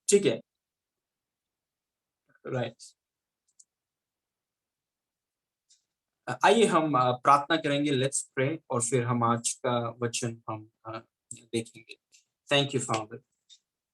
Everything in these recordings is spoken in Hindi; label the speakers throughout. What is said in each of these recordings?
Speaker 1: ठीक है, राइट। आइए हम प्रार्थना करेंगे, लेट्स प्रे, और फिर हम आज का वचन हम देखेंगे। Thank you father.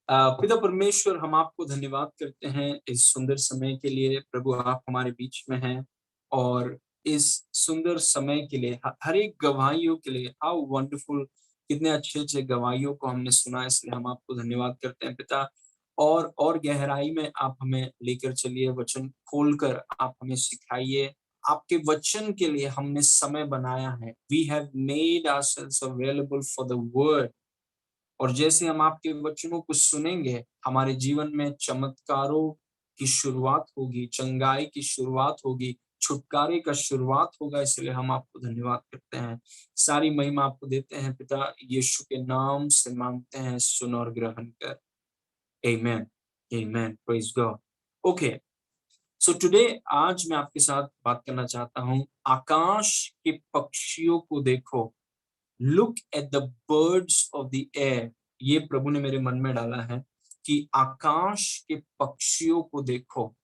Speaker 1: पिता परमेश्वर, हम आपको धन्यवाद करते हैं इस सुंदर समय के लिए। प्रभु, आप हमारे बीच में हैं, और इस सुंदर समय के लिए, हर एक गवाहियों के लिए, हाउ वंडरफुल, कितने अच्छे अच्छे गवाहियों को हमने सुना, इसलिए हम आपको धन्यवाद करते हैं पिता। और गहराई में आप हमें लेकर चलिए, वचन खोलकर आप हमें सिखाइए। आपके वचन के लिए हमने समय बनाया है। We have made ourselves available for the word. और जैसे हम आपके वचनों को सुनेंगे, हमारे जीवन में चमत्कारों की शुरुआत होगी, चंगाई की शुरुआत होगी, छुटकारे का शुरुआत होगा। इसलिए हम आपको धन्यवाद करते हैं, सारी महिमा आपको देते हैं पिता, यीशु के नाम से मांगते हैं, सुन और ग्रहण कर। Amen, amen, praise God. Okay, so today, आज मैं आपके साथ बात करना चाहता हूं, आकाश के पक्षियों को देखो। Look at the birds of the air. ये प्रभु ने मेरे मन में डाला है कि आकाश के पक्षियों को देखो।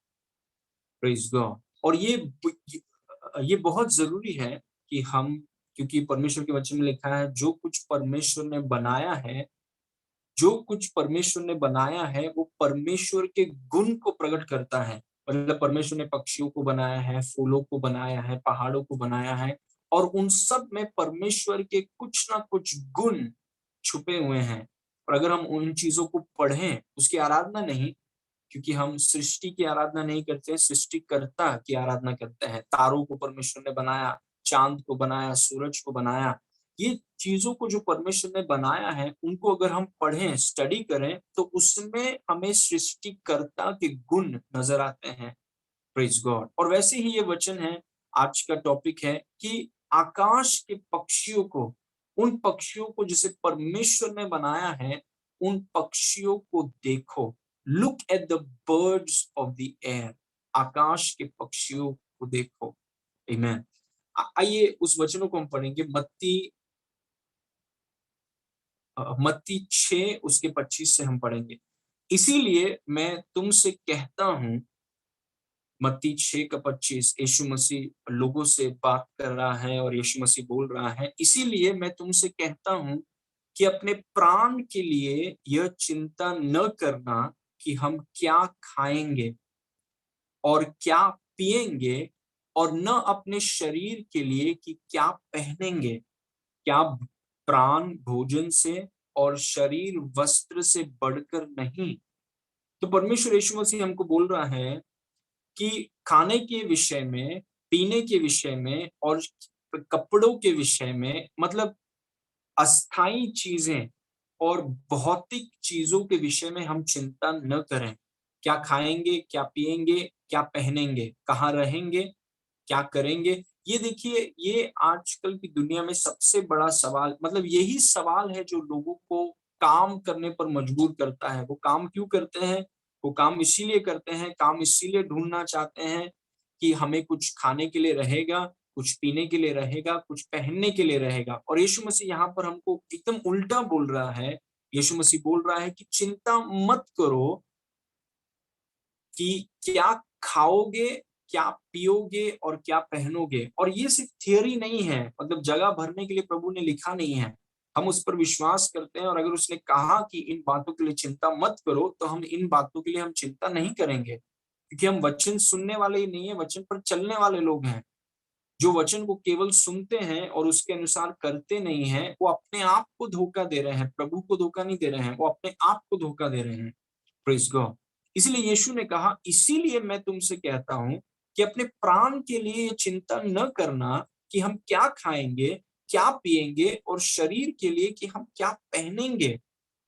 Speaker 1: Praise God. और ये बहुत जरूरी है कि हम, क्योंकि परमेश्वर के वचन में लिखा है, जो कुछ परमेश्वर ने बनाया है, जो कुछ परमेश्वर ने बनाया है वो परमेश्वर के गुण को प्रकट करता है। मतलब परमेश्वर ने पक्षियों को बनाया है, फूलों को बनाया है, पहाड़ों को बनाया है, और उन सब में परमेश्वर के कुछ ना कुछ गुण छुपे हुए हैं। और अगर हम उन चीजों को पढ़ें, उसकी आराधना नहीं, क्योंकि हम सृष्टि की आराधना नहीं करते, सृष्टिकर्ता की आराधना करते हैं। तारों को परमेश्वर ने बनाया, चांद को बनाया, सूरज को बनाया। ये चीजों को जो परमेश्वर ने बनाया है, उनको अगर हम पढ़ें, स्टडी करें, तो उसमें हमें सृष्टिकर्ता के गुण नजर आते हैं। Praise God. और वैसे ही ये वचन है, आज का टॉपिक है कि आकाश के पक्षियों को, उन पक्षियों को जिसे परमेश्वर ने बनाया है, उन पक्षियों को देखो। Look at the birds of the air. आकाश के पक्षियों को देखो। आमेन। आइए उस वचनों को हम पढ़ेंगे। मत्ती 6 उसके 25 से हम पढ़ेंगे। इसीलिए मैं तुमसे कहता हूं, मत्ती 6 का 25, यीशु मसीह लोगों से बात कर रहा है और यीशु मसीह बोल रहा है, इसीलिए मैं तुमसे कहता हूं कि अपने प्राण के लिए यह चिंता न करना कि हम क्या खाएंगे और क्या पिएंगे, और न अपने शरीर के लिए कि क्या पहनेंगे। क्या प्राण भोजन से और शरीर वस्त्र से बढ़कर नहीं। तो परमेश्वर यीशु मसीह हमको बोल रहा है कि खाने के विषय में, पीने के विषय में और कपड़ों के विषय में, मतलब अस्थाई चीजें और भौतिक चीजों के विषय में हम चिंता न करें। क्या खाएंगे, क्या पिएंगे, क्या पहनेंगे, कहाँ रहेंगे, क्या करेंगे। ये देखिए, ये आजकल की दुनिया में सबसे बड़ा सवाल, मतलब यही सवाल है जो लोगों को काम करने पर मजबूर करता है। वो काम क्यों करते हैं? वो काम इसीलिए करते हैं, काम इसीलिए ढूंढना चाहते हैं कि हमें कुछ खाने के लिए रहेगा, कुछ पीने के लिए रहेगा, कुछ पहनने के लिए रहेगा। और यीशु मसीह यहाँ पर हमको एकदम उल्टा बोल रहा है। यीशु मसीह बोल रहा है कि चिंता मत करो कि क्या खाओगे, क्या पियोगे और क्या पहनोगे। और ये सिर्फ थियरी नहीं है, मतलब जगह भरने के लिए प्रभु ने लिखा नहीं है। हम उस पर विश्वास करते हैं, और अगर उसने कहा कि इन बातों के लिए चिंता मत करो, तो हम इन बातों के लिए हम चिंता नहीं करेंगे, क्योंकि हम वचन सुनने वाले ही नहीं है, वचन पर चलने वाले लोग हैं। जो वचन को केवल सुनते हैं और उसके अनुसार करते नहीं है, वो अपने आप को धोखा दे रहे हैं, प्रभु को धोखा नहीं दे रहे हैं, वो अपने आप को धोखा दे रहे हैं। Praise God. इसलिए यीशु ने कहा, इसीलिए मैं तुमसे कहता हूं कि अपने प्राण के लिए ये चिंता न करना कि हम क्या खाएंगे, क्या पिएंगे, और शरीर के लिए कि हम क्या पहनेंगे।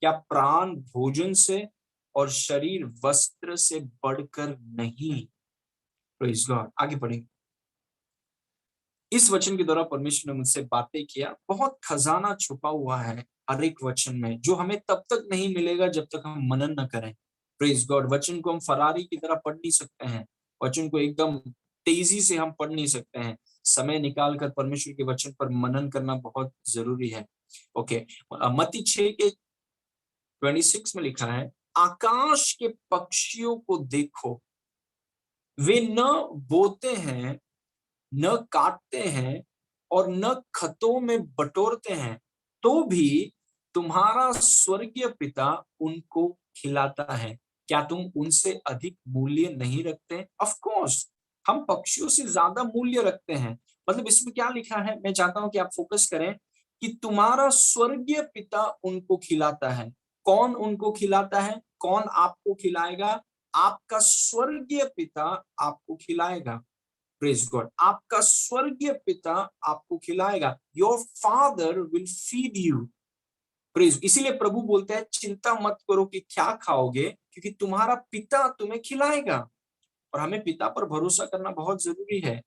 Speaker 1: क्या प्राण भोजन से और शरीर वस्त्र से बढ़कर नहीं। Praise God. आगे बढ़ेंगे। इस वचन के द्वारा परमेश्वर ने मुझसे बातें किया। बहुत खजाना छुपा हुआ है हर एक वचन में, जो हमें तब तक नहीं मिलेगा जब तक हम मनन न करें। Praise God. वचन को हम फरारी की तरह पढ़ नहीं सकते हैं, वचन को एकदम तेजी से हम पढ़ नहीं सकते हैं। समय निकाल कर परमेश्वर के वचन पर मनन करना बहुत जरूरी है। ओके, मत्ती 6 के 26 में लिखा है, आकाश के पक्षियों को देखो, वे न बोते हैं, न काटते हैं और न खतों में बटोरते हैं, तो भी तुम्हारा स्वर्गीय पिता उनको खिलाता है। क्या तुम उनसे अधिक मूल्य नहीं रखते? ऑफ कोर्स, हम पक्षियों से ज्यादा मूल्य रखते हैं। मतलब इसमें क्या लिखा है, मैं चाहता हूं कि आप फोकस करें कि तुम्हारा स्वर्गीय पिता उनको खिलाता है। कौन उनको खिलाता है? कौन आपको खिलाएगा? आपका स्वर्गीय पिता आपको खिलाएगा। प्रेज गॉड, आपका स्वर्गीय पिता आपको खिलाएगा। Your father will feed you. Praise, इसीलिए प्रभु बोलते हैं चिंता मत करो कि क्या खाओगे, क्योंकि तुम्हारा पिता तुम्हें खिलाएगा। और हमें पिता पर भरोसा करना बहुत जरूरी है।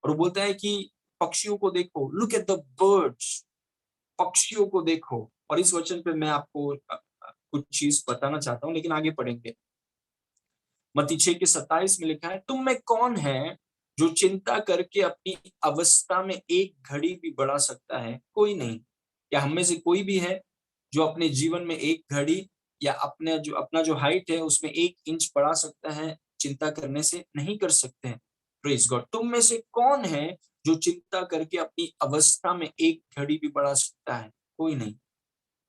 Speaker 1: और वो बोलता है कि पक्षियों को देखो, लुक एट द बर्ड्स, पक्षियों को देखो। और इस वचन पे मैं आपको कुछ चीज बताना चाहता हूँ, लेकिन आगे पढ़ेंगे। मत्ती 6:27 में लिखा है, तुम में कौन है जो चिंता करके अपनी अवस्था में एक घड़ी भी बढ़ा सकता है? कोई नहीं। क्या हम में से कोई भी है जो अपने जीवन में एक घड़ी या अपना जो हाइट है उसमें 1 इंच बढ़ा सकता है चिंता करने से? नहीं कर सकते हैं। प्रेज गॉड, तुम में से कौन है जो चिंता करके अपनी अवस्था में एक घड़ी भी बढ़ा सकता है? कोई नहीं।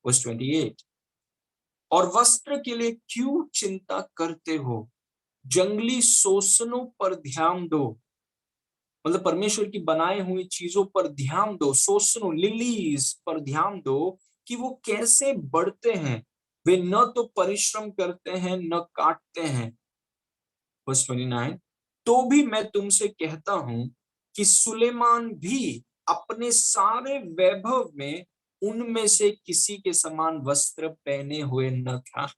Speaker 1: वर्स 28, और वस्त्र के लिए क्यों चिंता करते हो? जंगली शोषणों पर ध्यान दो। मतलब परमेश्वर की बनाई हुई चीजों पर ध्यान दो। शोषणों, लिलीज पर ध्यान दो कि वो कैसे बढ़ते हैं। वे न तो परिश्रम करते हैं न काटते हैं। वर्स 29, तो भी मैं तुमसे कहता हूं कि सुलेमान भी अपने सारे वैभव में उनमें से किसी के समान वस्त्र पहने हुए न था।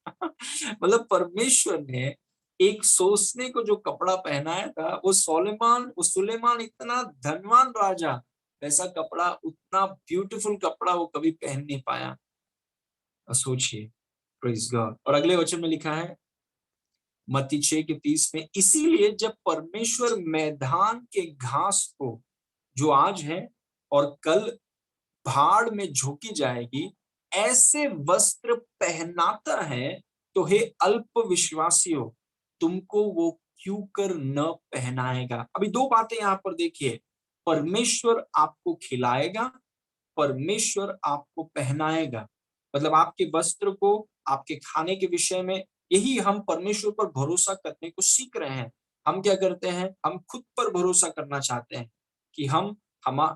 Speaker 1: मतलब परमेश्वर ने एक सोचने को जो कपड़ा पहनाया था, वो सुलेमान इतना धनवान राजा, वैसा कपड़ा, उतना ब्यूटीफुल कपड़ा वो कभी पहन नहीं पाया। सोचिए। Praise God. और अगले वचन में लिखा है मत्ती 6:30 में, इसीलिए जब परमेश्वर मैदान के घास को जो आज है और कल भाड़ में झोंकी जाएगी, ऐसे वस्त्र पहनाता है, तो हे अल्प विश्वासियों, तुमको वो क्यों कर न पहनाएगा? अभी 2 बातें यहां पर देखिए, परमेश्वर आपको खिलाएगा, परमेश्वर आपको पहनाएगा। मतलब आपके वस्त्र को, आपके खाने के विषय में, यही हम परमेश्वर पर भरोसा करने को सीख रहे हैं। हम क्या करते हैं? हम खुद पर भरोसा करना चाहते हैं कि हम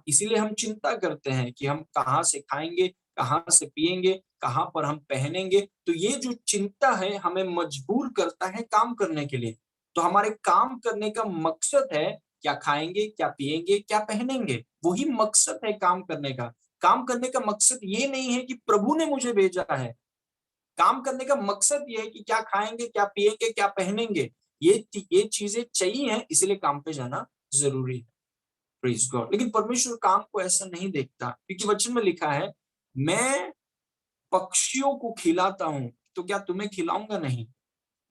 Speaker 1: इसीलिए हम चिंता करते हैं कि हम कहाँ से खाएंगे, कहाँ से पिएंगे, कहाँ पर हम पहनेंगे। तो ये जो चिंता है हमें मजबूर करता है काम करने के लिए। तो हमारे काम करने का मकसद है, क्या खाएंगे, क्या पिएंगे, क्या पहनेंगे, वही मकसद है काम करने का। काम करने का मकसद ये नहीं है कि प्रभु ने मुझे भेजा है। काम करने का मकसद ये है कि क्या खाएंगे, क्या पिएंगे, क्या पहनेंगे। ये चीजें चाहिए हैं, इसलिए काम पे जाना जरूरी है। Praise God. लेकिन परमेश्वर काम को ऐसा नहीं देखता, क्योंकि वचन में लिखा है, मैं पक्षियों को खिलाता हूं तो क्या तुम्हें खिलाऊंगा नहीं?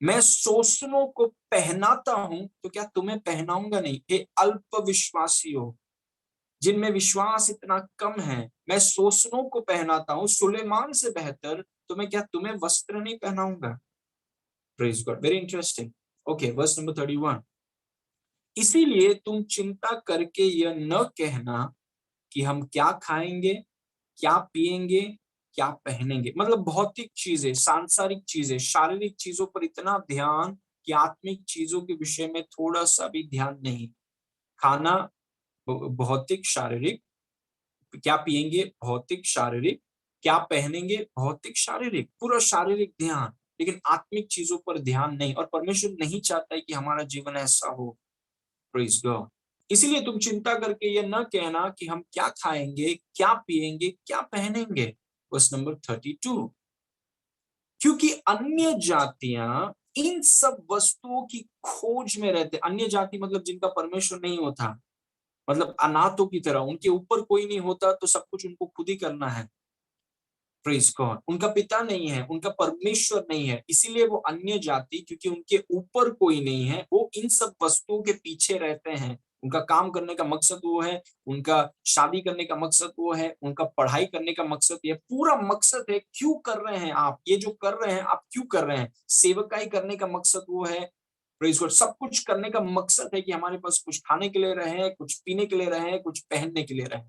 Speaker 1: मैं शोषणों को पहनाता हूं तो क्या तुम्हें पहनाऊंगा नहीं? हे अल्प विश्वासी हो, जिनमें विश्वास इतना कम है, मैं शोषणों को पहनाता हूं सुलेमान से बेहतर, तो मैं क्या तुम्हें वस्त्र नहीं पहनाऊंगा? Praise God, very interesting. Okay, verse number 31, इसीलिए तुम चिंता करके यह न कहना कि हम क्या खाएंगे, क्या पिएंगे, क्या पहनेंगे। मतलब भौतिक चीजें, सांसारिक चीजें, शारीरिक चीजों पर इतना ध्यान कि आत्मिक चीजों के विषय में थोड़ा सा भी ध्यान नहीं। खाना भौतिक शारीरिक, क्या पिएंगे भौतिक शारीरिक, क्या पहनेंगे भौतिक शारीरिक, पूरा शारीरिक ध्यान, लेकिन आत्मिक चीजों पर ध्यान नहीं। और परमेश्वर नहीं चाहता है कि हमारा जीवन ऐसा हो। Praise God. इसीलिए तुम चिंता करके ये न कहना कि हम क्या खाएंगे, क्या पिएंगे, क्या पहनेंगे। वर्स नंबर 32, क्योंकि अन्य जातियां इन सब वस्तुओं की खोज में रहते। अन्य जाति मतलब जिनका परमेश्वर नहीं होता, मतलब अनाथों की तरह, उनके ऊपर कोई नहीं होता तो सब कुछ उनको खुद ही करना है। Praise God. उनका पिता नहीं है, उनका परमेश्वर नहीं है, इसीलिए वो अन्य जाति, क्योंकि उनके ऊपर कोई नहीं है, वो इन सब वस्तुओं के पीछे रहते हैं। उनका काम करने का मकसद वो है, उनका शादी करने का मकसद वो है, उनका पढ़ाई करने का मकसद ये पूरा मकसद है। क्यों कर रहे हैं आप ये जो कर रहे हैं, आप क्यों कर रहे हैं? सेवकाई करने का मकसद वो है। Praise God. सब कुछ करने का मकसद है कि हमारे पास कुछ खाने के लिए रहे, कुछ पीने के लिए रहे, कुछ पहनने के लिए रहे।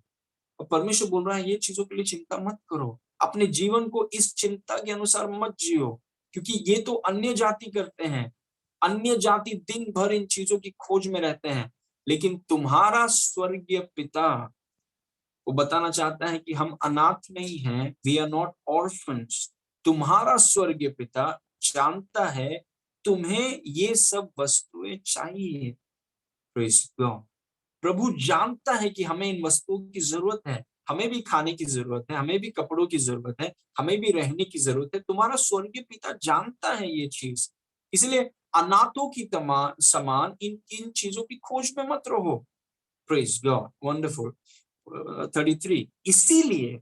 Speaker 1: और परमेश्वर बोल रहा है ये चीजों के लिए चिंता मत करो, अपने जीवन को इस चिंता के अनुसार मत जियो, क्योंकि ये तो अन्य जाति करते हैं। अन्य जाति दिन भर इन चीजों की खोज में रहते हैं, लेकिन तुम्हारा स्वर्गीय पिता वो बताना चाहता है कि हम अनाथ नहीं हैं, वी आर नॉट ऑर्फन्स। तुम्हारा स्वर्गीय पिता जानता है तुम्हें ये सब वस्तुएं चाहिए। Praise God. प्रभु जानता है कि हमें इन वस्तुओं की जरूरत है, हमें भी खाने की जरूरत है, हमें भी कपड़ों की जरूरत है, हमें भी रहने की जरूरत है। तुम्हारा स्वर्गीय पिता जानता है ये चीज, इसलिए अनाथों की समान इन इन चीजों की खोज में मत रहो। Praise God. वंडरफुल। 33। इसीलिए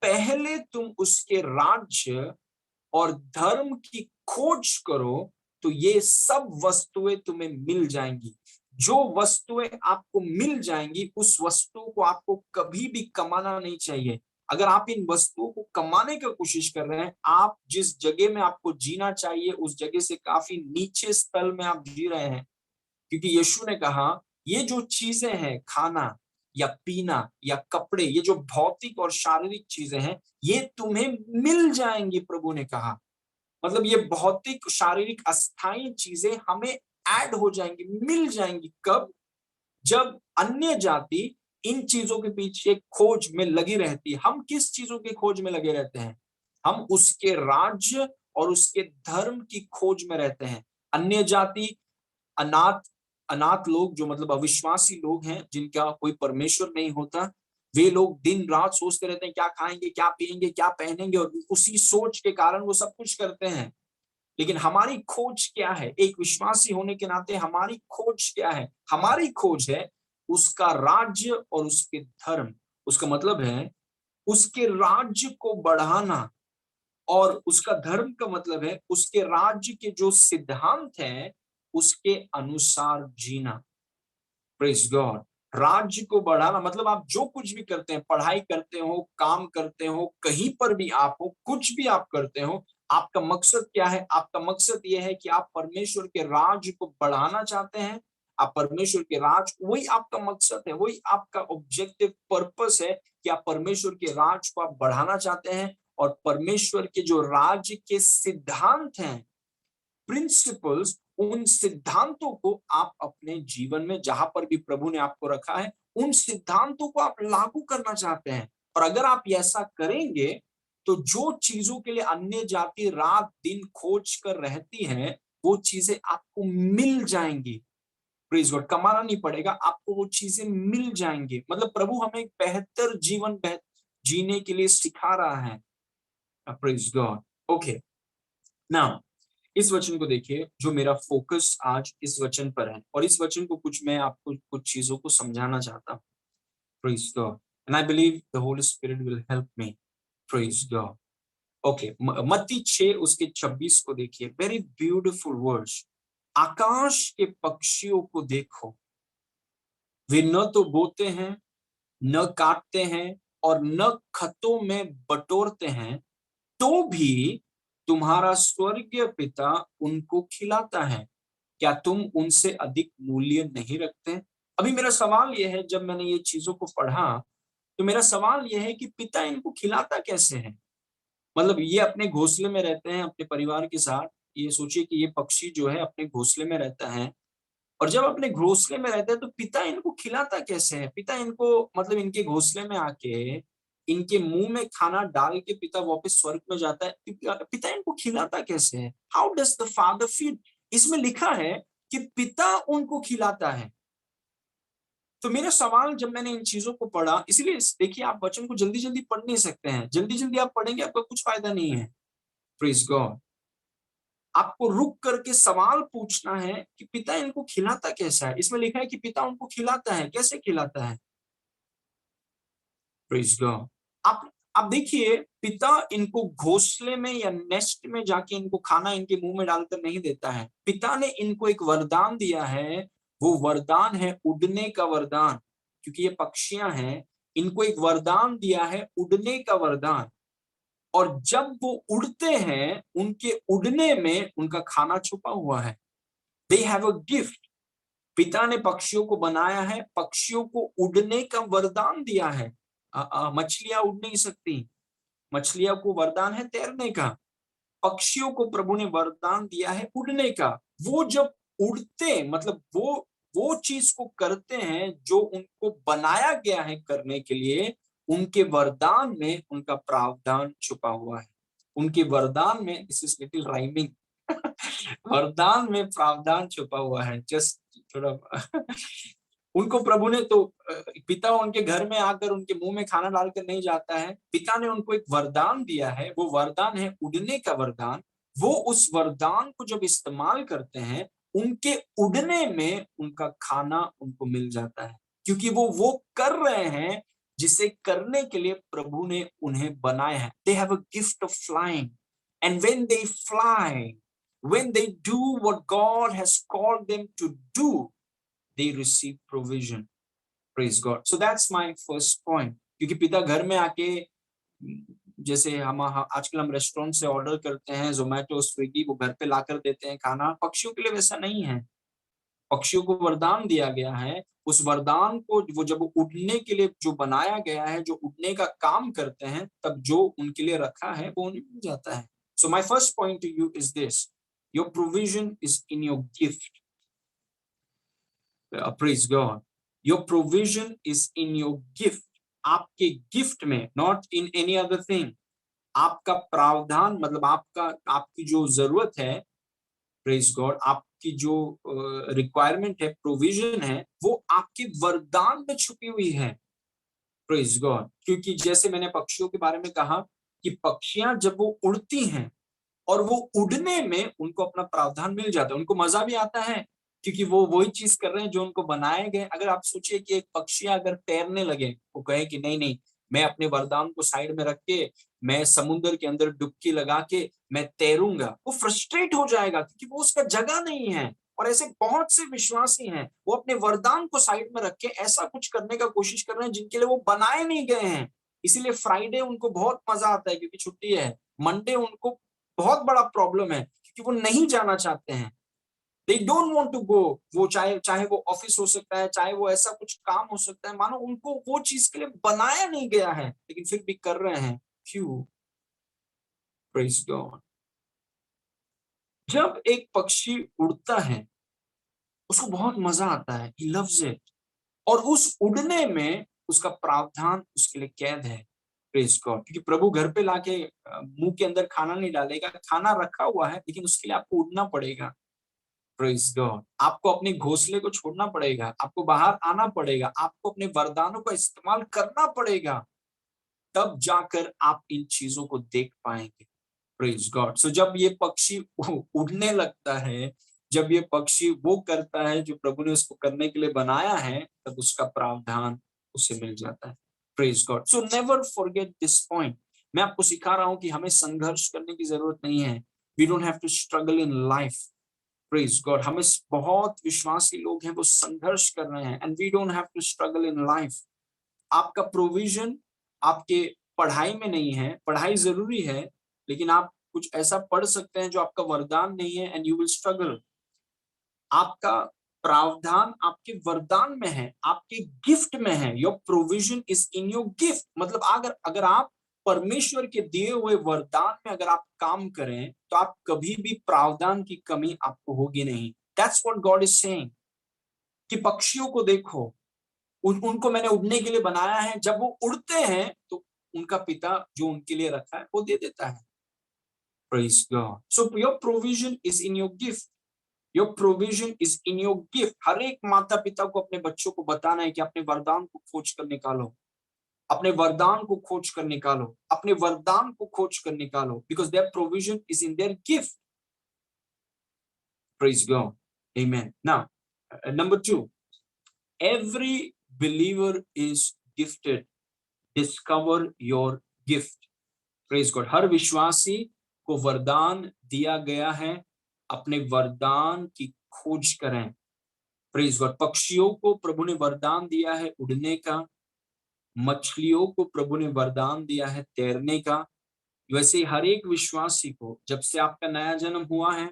Speaker 1: पहले तुम उसके राज्य और धर्म की खोज करो तो ये सब वस्तुएं तुम्हें मिल जाएंगी। जो वस्तुएं आपको मिल जाएंगी उस वस्तु को आपको कभी भी कमाना नहीं चाहिए। अगर आप इन वस्तुओं को कमाने की कोशिश कर रहे हैं, आप जिस जगह में आपको जीना चाहिए उस जगह से काफी नीचे स्थल में आप जी रहे हैं। क्योंकि यीशु ने कहा ये जो चीजें हैं, खाना या पीना या कपड़े, ये जो भौतिक और शारीरिक चीजें हैं, ये तुम्हें मिल जाएंगी। प्रभु ने कहा मतलब ये भौतिक शारीरिक अस्थायी चीजें हमें ऐड हो जाएंगी, मिल जाएंगी। कब? जब अन्य जाति इन चीजों के पीछे खोज में लगी रहती है। हम किस चीजों की खोज में लगे रहते हैं? हम उसके राज्य और उसके धर्म की खोज में रहते हैं। अन्य जाति, अनाथ अनाथ लोग जो मतलब अविश्वासी लोग हैं, जिनका कोई परमेश्वर नहीं होता, वे लोग दिन रात सोचते रहते हैं क्या खाएंगे, क्या पिएंगे, क्या पहनेंगे, और उसी सोच के कारण वो सब कुछ करते हैं। लेकिन हमारी खोज क्या है? एक विश्वासी होने के नाते हमारी खोज क्या है? हमारी खोज है उसका राज्य और उसके धर्म। उसका मतलब है उसके राज्य को बढ़ाना, और उसका धर्म का मतलब है उसके राज्य के जो सिद्धांत हैं उसके अनुसार जीना। Praise God. राज्य को बढ़ाना मतलब आप जो कुछ भी करते हैं, पढ़ाई करते हो, काम करते हो, कहीं पर भी आप हो, कुछ भी आप करते हो, आपका मकसद क्या है? आपका मकसद यह है कि आप परमेश्वर के राज्य को बढ़ाना चाहते हैं। आप परमेश्वर के राज, वही आपका मकसद है, वही आपका ऑब्जेक्टिव पर्पस है कि आप परमेश्वर के राज को आप बढ़ाना चाहते हैं। और परमेश्वर के जो राज्य के सिद्धांत हैं, प्रिंसिपल्स, उन सिद्धांतों को आप अपने जीवन में जहां पर भी प्रभु ने आपको रखा है, उन सिद्धांतों को आप लागू करना चाहते हैं। और अगर आप ऐसा करेंगे तो जो चीजों के लिए अन्य जाति रात दिन खोज कर रहती हैं, वो चीजें आपको मिल जाएंगी। Praise God. कमाना नहीं पड़ेगा, आपको वो चीजें मिल जाएंगी। मतलब प्रभु हमें एक बेहतर जीवन जीने के लिए सिखा रहा है। Praise God. ओके, नाउ इस वचन को देखिए, जो मेरा फोकस आज इस वचन पर है, और इस वचन को कुछ मैं आपको कुछ चीजों को समझाना चाहता हूँ। Praise God. And I believe the Holi spirit will help me. Praise God. Okay, मत्ती 6 उसके 26 को देखिए। Very beautiful words. आकाश के पक्षियों को देखो, वे न तो बोते हैं, न काटते हैं, और न खतों में बटोरते हैं, तो भी तुम्हारा स्वर्गीय पिता उनको खिलाता है। क्या तुम उनसे अधिक मूल्य नहीं रखते? अभी मेरा सवाल यह है, जब मैंने ये चीजों को पढ़ा तो मेरा सवाल यह है कि पिता इनको खिलाता कैसे है? मतलब ये अपने घोंसले में रहते हैं अपने परिवार के साथ। ये सोचिए कि ये पक्षी जो है अपने घोंसले में रहता है, और जब अपने घोंसले में रहता है तो पिता इनको खिलाता कैसे है? पिता इनको मतलब इनके घोंसले में आके इनके मुंह में खाना डाल के पिता वापस स्वर्ग में जाता है। पिता इनको खिलाता कैसे है? How does the father feed? इसमें लिखा है कि पिता उनको खिलाता है। तो मेरा सवाल, जब मैंने इन चीजों को पढ़ा, इसलिए देखिए आप वचन को जल्दी जल्दी पढ़ नहीं सकते हैं। जल्दी जल्दी आप पढ़ेंगे आपका कुछ फायदा नहीं है। Praise God. आपको रुक करके सवाल पूछना है कि पिता इनको खिलाता कैसा है? इसमें लिखा है कि पिता उनको खिलाता है। कैसे खिलाता है? Praise God. आप देखिए, पिता इनको घोंसले में या नेस्ट में जाके इनको खाना इनके मुंह में डालकर नहीं देता है। पिता ने इनको एक वरदान दिया है, वो वरदान है उड़ने का वरदान, क्योंकि ये पक्षियां हैं, इनको एक वरदान दिया है, उड़ने का वरदान। और जब वो उड़ते हैं, उनके उड़ने में उनका खाना छुपा हुआ है। They have a gift. पिता ने पक्षियों को बनाया है, पक्षियों को उड़ने का वरदान दिया है। मछलियां उड़ नहीं सकती, मछलियों को वरदान है तैरने का। पक्षियों को प्रभु ने वरदान दिया है उड़ने का। वो जब उड़ते, मतलब वो चीज को करते हैं जो उनको बनाया गया है करने के लिए, उनके वरदान में उनका प्रावधान छुपा हुआ है। उनके वरदान में, दिस इज लिटिल राइमिंग, वरदान में प्रावधान छुपा हुआ है। जस्ट थोड़ा उनको प्रभु ने तो पिता उनके घर में आकर उनके मुंह में खाना डालकर नहीं जाता है। पिता ने उनको एक वरदान दिया है, वो वरदान है उड़ने का वरदान। वो उस वरदान को जब इस्तेमाल करते हैं, उनके उड़ने में उनका खाना उनको मिल जाता है, क्योंकि वो कर रहे हैं जिसे करने के लिए प्रभु ने उन्हें बनाया है। They have a gift of flying, and when they fly, when they do what God has called them to do, they receive provision. Praise God. So that's my first point. क्योंकि पिता घर में आके, जैसे हम आजकल हम रेस्टोरेंट से ऑर्डर करते हैं, जोमेटो, स्विगी, वो घर पे लाकर देते हैं खाना। पक्षियों के लिए वैसा नहीं है। पक्षियों को वरदान दिया गया है। उस वरदान को वो जब उड़ने के लिए जो बनाया गया है, जो उड़ने का काम करते हैं, तब जो उनके लिए रखा है वो उन्हें मिल जाता है। So my first point to you is this: your provision is in your gift. Praise God. Your provision is in your gift. आपके गिफ्ट में, not in any other thing. आपका प्रावधान, मतलब आपकी जो जरूरत है, प्रेज गॉड, आपकी जो रिक्वायरमेंट है, प्रोविजन है, वो आपके वरदान में छुपी हुई है। Praise God. क्योंकि जैसे मैंने पक्षियों के बारे में कहा कि पक्षियां जब वो उड़ती हैं और वो उड़ने में उनको अपना प्रावधान मिल जाता है, उनको मजा भी आता है, क्योंकि वो वही चीज कर रहे हैं जो उनको बनाए गए। अगर आप सोचिए कि एक पक्षी अगर तैरने लगे, वो कहे कि नहीं नहीं, मैं अपने वरदान को साइड में रख के मैं समुद्र के अंदर डुबकी लगा के मैं तैरूंगा, वो फ्रस्ट्रेट हो जाएगा, क्योंकि वो उसका जगह नहीं है। और ऐसे बहुत से विश्वासी हैं, वो अपने वरदान को साइड में रख के ऐसा कुछ करने का कोशिश कर रहे हैं जिनके लिए वो बनाए नहीं गए हैं। इसीलिए फ्राइडे उनको बहुत मजा आता है क्योंकि छुट्टी है। मंडे उनको बहुत बड़ा प्रॉब्लम है क्योंकि वो नहीं जाना चाहते हैं। They don't want to go. वो चाहे वो ऑफिस हो सकता है, चाहे वो ऐसा कुछ काम हो सकता है, मानो उनको वो चीज के लिए बनाया नहीं गया है, लेकिन फिर भी कर रहे हैं। क्यों? Praise God. जब एक पक्षी उड़ता है, उसको बहुत मजा आता है, ही लव्स इट, और उस उड़ने में उसका प्रावधान उसके लिए कैद है। Praise God. क्योंकि प्रभु घर पे लाके मुंह के अंदर खाना नहीं डालेगा, खाना रखा हुआ है, लेकिन उसके लिए आपको उड़ना पड़ेगा। Praise God. आपको अपने घोंसले को छोड़ना पड़ेगा, आपको बाहर आना पड़ेगा, आपको अपने वरदानों का इस्तेमाल करना पड़ेगा, तब जाकर आप इन चीजों को देख पाएंगे। Praise God. सो जब ये पक्षी उड़ने लगता है, जब ये पक्षी वो करता है जो प्रभु ने उसको करने के लिए बनाया है, तब उसका प्रावधान उसे मिल जाता है। Praise God. So never forget this point. मैं आपको सिखा रहा हूं कि हमें संघर्ष करने की जरूरत नहीं है। We don't have to struggle in life. Praise God. हमें बहुत विश्वासी लोग हैं, वो संघर्ष कर रहे हैं, and we don't have to struggle in life. आपका प्रोविजन आपके पढ़ाई में नहीं है। पढ़ाई जरूरी है, लेकिन आप कुछ ऐसा पढ़ सकते हैं जो आपका वरदान नहीं है, एंड यू विल स्ट्रगल। आपका प्रावधान आपके वरदान में है, आपके गिफ्ट में है। Your provision is in your gift. मतलब अगर आप परमेश्वर के दिए हुए वरदान में अगर आप काम करें, तो आप कभी भी प्रावधान की कमी आपको होगी नहीं। That's what God is saying. कि पक्षियों को देखो, उनको मैंने उड़ने के लिए बनाया है। जब वो उड़ते हैं तो उनका पिता जो उनके लिए रखा है वो दे देता है। Praise God. So your provision is in your gift. Your provision is in your gift. हर एक माता पिता को अपने बच्चों को बताना है कि अपने वरदान को खोज कर निकालो, अपने वरदान को खोज कर निकालो, अपने वरदान को खोज कर निकालो, because their provision is in their gift. Praise God. Amen. Now, number 2, every believer is gifted. Discover your gift. Praise God. हर विश्वासी को वरदान दिया गया है, अपने वरदान की खोज करें। Praise God. पक्षियों को प्रभु ने वरदान दिया है उड़ने का, मछलियों को प्रभु ने वरदान दिया है तैरने का। वैसे ही हर एक विश्वासी को, जब से आपका नया जन्म हुआ है,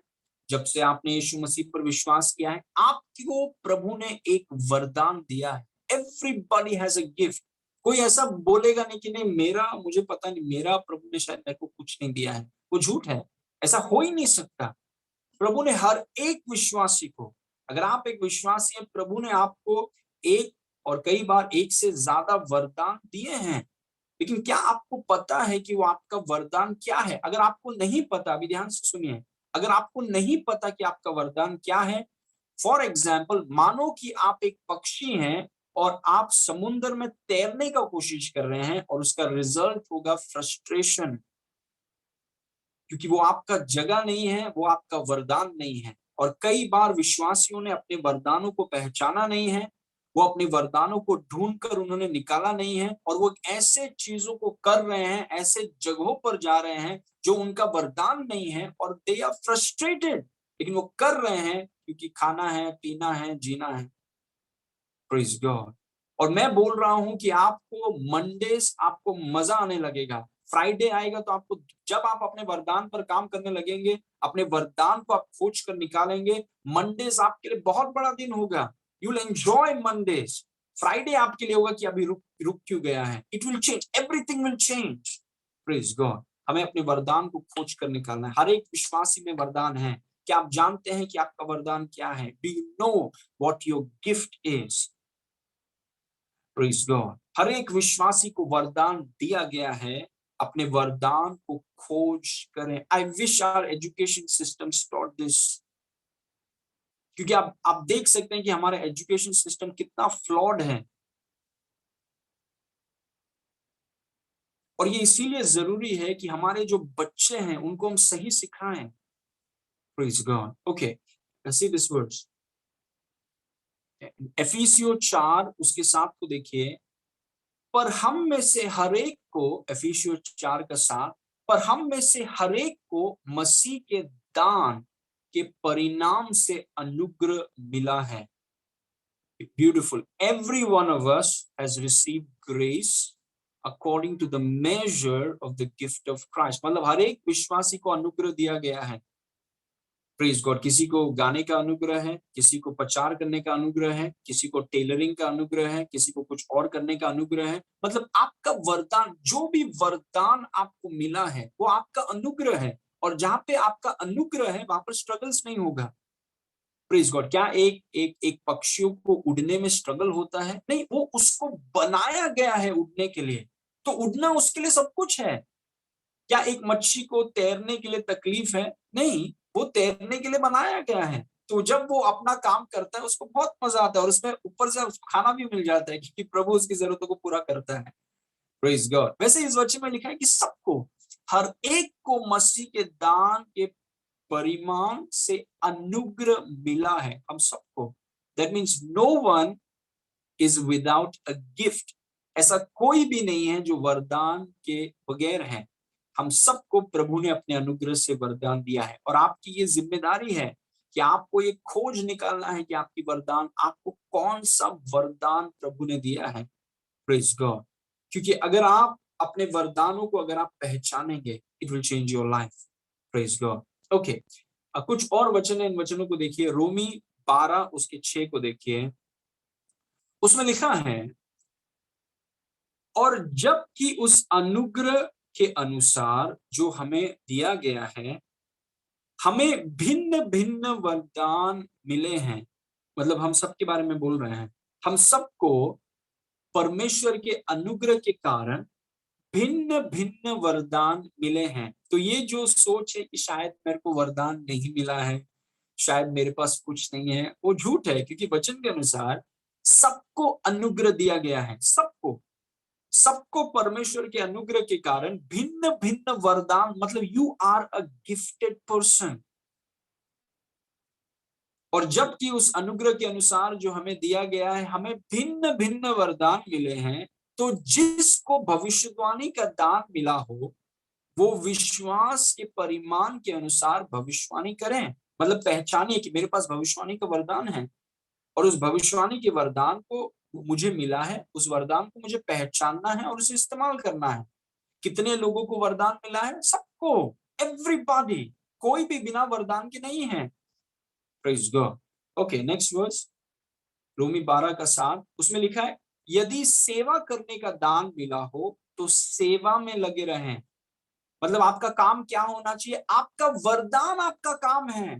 Speaker 1: जब से आपने यीशु मसीह पर विश्वास किया है, आपको प्रभु ने एक वरदान दिया है। Everybody has a gift. कोई ऐसा बोलेगा नहीं कि नहीं मेरा, मुझे पता नहीं, मेरा प्रभु ने शायद मेरे को कुछ नहीं दिया है, वो झूठ है। ऐसा हो ही नहीं सकता। प्रभु ने हर एक विश्वासी को, अगर आप एक विश्वासी हैं, प्रभु ने आपको एक और कई बार एक से ज्यादा वरदान दिए हैं। लेकिन क्या आपको पता है कि वो आपका वरदान क्या है? अगर आपको नहीं पता, अभी ध्यान से सुनिए, अगर आपको नहीं पता कि आपका वरदान क्या है, फॉर एग्जाम्पल मानो कि आप एक पक्षी हैं और आप समुद्र में तैरने का कोशिश कर रहे हैं और उसका रिजल्ट होगा फ्रस्ट्रेशन, क्योंकि वो आपका जगह नहीं है, वो आपका वरदान नहीं है। और कई बार विश्वासियों ने अपने वरदानों को पहचाना नहीं है, वो अपने वरदानों को ढूंढकर उन्होंने निकाला नहीं है, और वो ऐसे चीजों को कर रहे हैं, ऐसे जगहों पर जा रहे हैं जो उनका वरदान नहीं है, और दे आर फ्रस्ट्रेटेड। लेकिन वो कर रहे हैं क्योंकि खाना है, पीना है, जीना है। Praise God. और मैं बोल रहा हूं कि आपको मंडेस, आपको मजा आने लगेगा। फ्राइडे आएगा तो आपको, जब आप अपने वरदान पर काम करने लगेंगे, अपने वरदान को आप खोज कर निकालेंगे, मंडेस आपके लिए बहुत बड़ा दिन होगा। You will enjoy Mondays. Friday आपके लिए होगा कि अभी रुक रुक क्यों गया है। It will change, everything will change. Praise God. हमें अपने वरदान को खोज कर निकालना है। हर एक विश्वासी में वरदान है। क्या आप जानते हैं कि आपका वरदान क्या है? Do you know what your gift is? Praise God. हर एक विश्वासी को वरदान दिया गया है। अपने वरदान को खोज करें। I wish our education system taught this, क्योंकि आप देख सकते हैं कि हमारा एजुकेशन सिस्टम कितना फ्लॉड है, और ये इसीलिए जरूरी है कि हमारे जो बच्चे हैं उनको हम सही सिखाएं। Praise God. Okay, let's see this words. एफिसियों 4 उसके 7 को देखिए। पर हम में से हरेक को, एफिसियों 4 का 7, पर हम में से हरेक को मसीह के दान के परिणाम से अनुग्रह मिला है। Beautiful. Every one of us has received grace according to the measure of the gift of Christ. मतलब हर एक विश्वासी को अनुग्रह दिया गया है। Praise God. किसी को गाने का अनुग्रह है, किसी को प्रचार करने का अनुग्रह है, किसी को टेलरिंग का अनुग्रह है, किसी को कुछ और करने का अनुग्रह है। मतलब आपका वरदान, जो भी वरदान आपको मिला है वो आपका अनुग्रह है, और जहां पे आपका अनुग्रह है वहां पर स्ट्रगल्स नहीं होगा। Praise God. क्या एक एक एक पक्षियों को उड़ने में स्ट्रगल होता है? नहीं, वो उसको बनाया गया है उड़ने के लिए, तो उड़ना उसके लिए सब कुछ है। क्या एक मच्छी को तैरने के लिए तकलीफ है? नहीं, वो तैरने के लिए बनाया गया है। तो जब वो अपना काम करता है उसको बहुत मजा आता है, और उसमें ऊपर से उसको खाना भी मिल जाता है, क्योंकि प्रभु उसकी जरूरतों को पूरा करता है। Praise God. वैसे इस वचन में लिखा है कि सबको, हर एक को मसीह के दान के परिमाण से अनुग्रह मिला है। हम सबको। That means no one is without a gift. ऐसा कोई भी नहीं है जो वरदान के बगैर है। हम सबको प्रभु ने अपने अनुग्रह से वरदान दिया है, और आपकी ये जिम्मेदारी है कि आपको ये खोज निकालना है कि आपकी वरदान, आपको कौन सा वरदान प्रभु ने दिया है। Praise God. क्योंकि अगर आप अपने वरदानों को अगर आप पहचानेंगे, it will change your life. Praise God. Okay, कुछ और वचन है, इन वचनों को देखिए। रोमी 12 उसके 6 को देखिए। उसमें लिखा है, और जबकि उस अनुग्रह के अनुसार जो हमें दिया गया है, हमें भिन्न भिन्न वरदान मिले हैं। मतलब हम सबके बारे में बोल रहे हैं। हम सबको परमेश्वर के अनुग्रह के कारण भिन्न भिन्न वरदान मिले हैं। तो ये जो सोच है कि शायद मेरे को वरदान नहीं मिला है, शायद मेरे पास कुछ नहीं है, वो झूठ है। क्योंकि वचन के अनुसार सबको अनुग्रह दिया गया है। सबको, सबको परमेश्वर के अनुग्रह के कारण भिन्न भिन्न वरदान, मतलब you are a gifted person. और जबकि उस अनुग्रह के अनुसार जो हमें दिया गया है, हमें भिन्न भिन्न वरदान मिले हैं। तो जिसको भविष्यवाणी का दान मिला हो, वो विश्वास के परिमाण के अनुसार भविष्यवाणी करें। मतलब पहचानिए कि मेरे पास भविष्यवाणी का वरदान है, और उस भविष्यवाणी के वरदान को मुझे मिला है, उस वरदान को मुझे पहचानना है और उसे इस्तेमाल करना है। कितने लोगों को वरदान मिला है? सबको, एवरीबॉडी, कोई भी बिना वरदान के नहीं है। Praise God. Okay, next verse, रोमी 12:7, उसमें लिखा है यदि सेवा करने का दान मिला हो तो सेवा में लगे रहें। मतलब आपका काम क्या होना चाहिए? आपका वरदान आपका काम है।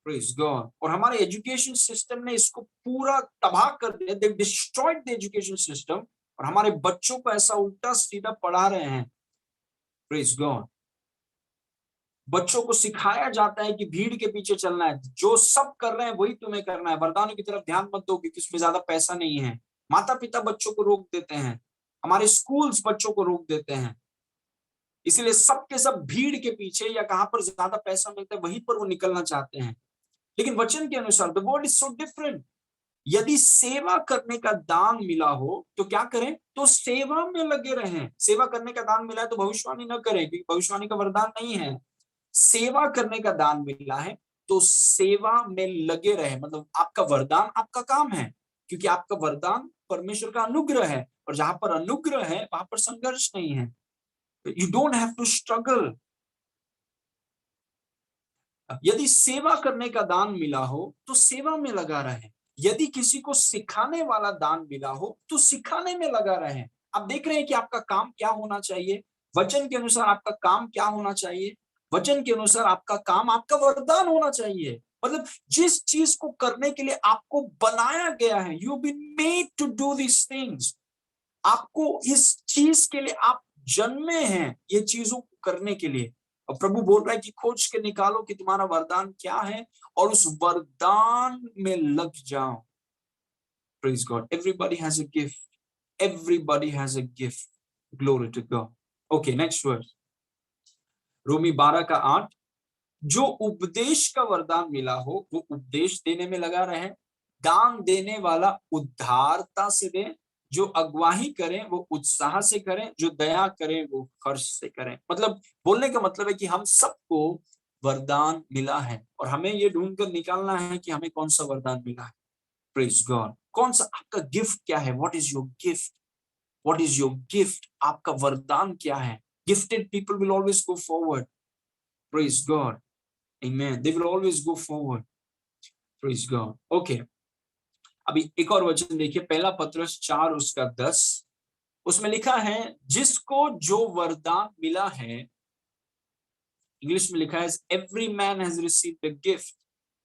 Speaker 1: Praise God. और हमारे एजुकेशन सिस्टम ने इसको पूरा तबाह कर दिया, they destroyed the education system, और हमारे बच्चों को ऐसा उल्टा सीधा पढ़ा रहे हैं। Praise God. बच्चों को सिखाया जाता है कि भीड़ के पीछे चलना है, जो सब कर रहे हैं वही तुम्हें करना है, वरदानों की तरफ ध्यान मत दो क्योंकि उसमें ज्यादा पैसा नहीं है। माता पिता बच्चों को रोक देते हैं, हमारे स्कूल्स बच्चों को रोक देते हैं, इसीलिए सब के सब भीड़ के पीछे या कहां पर ज्यादा पैसा मिलता है वहीं पर वो निकलना चाहते हैं। लेकिन वचन के अनुसार the word is so different. यदि सेवा करने का दान मिला हो तो क्या करें? तो सेवा में लगे रहें। सेवा करने का दान मिला है तो भविष्यवाणी न करें क्योंकि भविष्यवाणी का वरदान नहीं है। सेवा करने का दान मिला है तो सेवा में लगे रहे, मतलब आपका वरदान आपका काम है, क्योंकि आपका वरदान परमेश्वर का अनुग्रह है, और जहां पर अनुग्रह है वहां पर संघर्ष नहीं है। You don't have to struggle. यदि सेवा करने का दान मिला हो तो सेवा में लगा रहे। यदि किसी को सिखाने वाला दान मिला हो तो सिखाने में लगा रहे। आप देख रहे हैं कि आपका काम क्या होना चाहिए? वचन के अनुसार आपका काम क्या होना चाहिए? वचन के अनुसार आपका काम आपका वरदान होना चाहिए। मतलब जिस चीज को करने के लिए आपको बनाया गया है, you been made to do this things. आपको इस चीज के लिए आप जन्मे हैं, ये चीजों को करने के लिए। और प्रभु बोल रहा है कि खोज के निकालो कि तुम्हारा वरदान क्या है और उस वरदान में लग जाओ। Praise God. Everybody has a gift, everybody has a gift. Glory to God. Okay, next verse, रोमी 12:8, जो उपदेश का वरदान मिला हो वो उपदेश देने में लगा रहे। दान देने वाला उदारता से दे, जो अगुवाही करें वो उत्साह से करें, जो दया करें वो हर्ष से करें। मतलब बोलने का मतलब है कि हम सबको वरदान मिला है और हमें ये ढूंढ कर निकालना है कि हमें कौन सा वरदान मिला है। Praise God. कौन सा आपका गिफ्ट क्या है? What is your gift? What is your gift? आपका वरदान क्या है? Gifted people will always go forward. Praise God. Amen. They will always go forward. Praise God. Okay. अभी एक और वचन देखिए, पहला पत्रस 4:10, उसमें लिखा है जिसको जो वरदान मिला है, इंग्लिश में लिखा है every man has received a gift.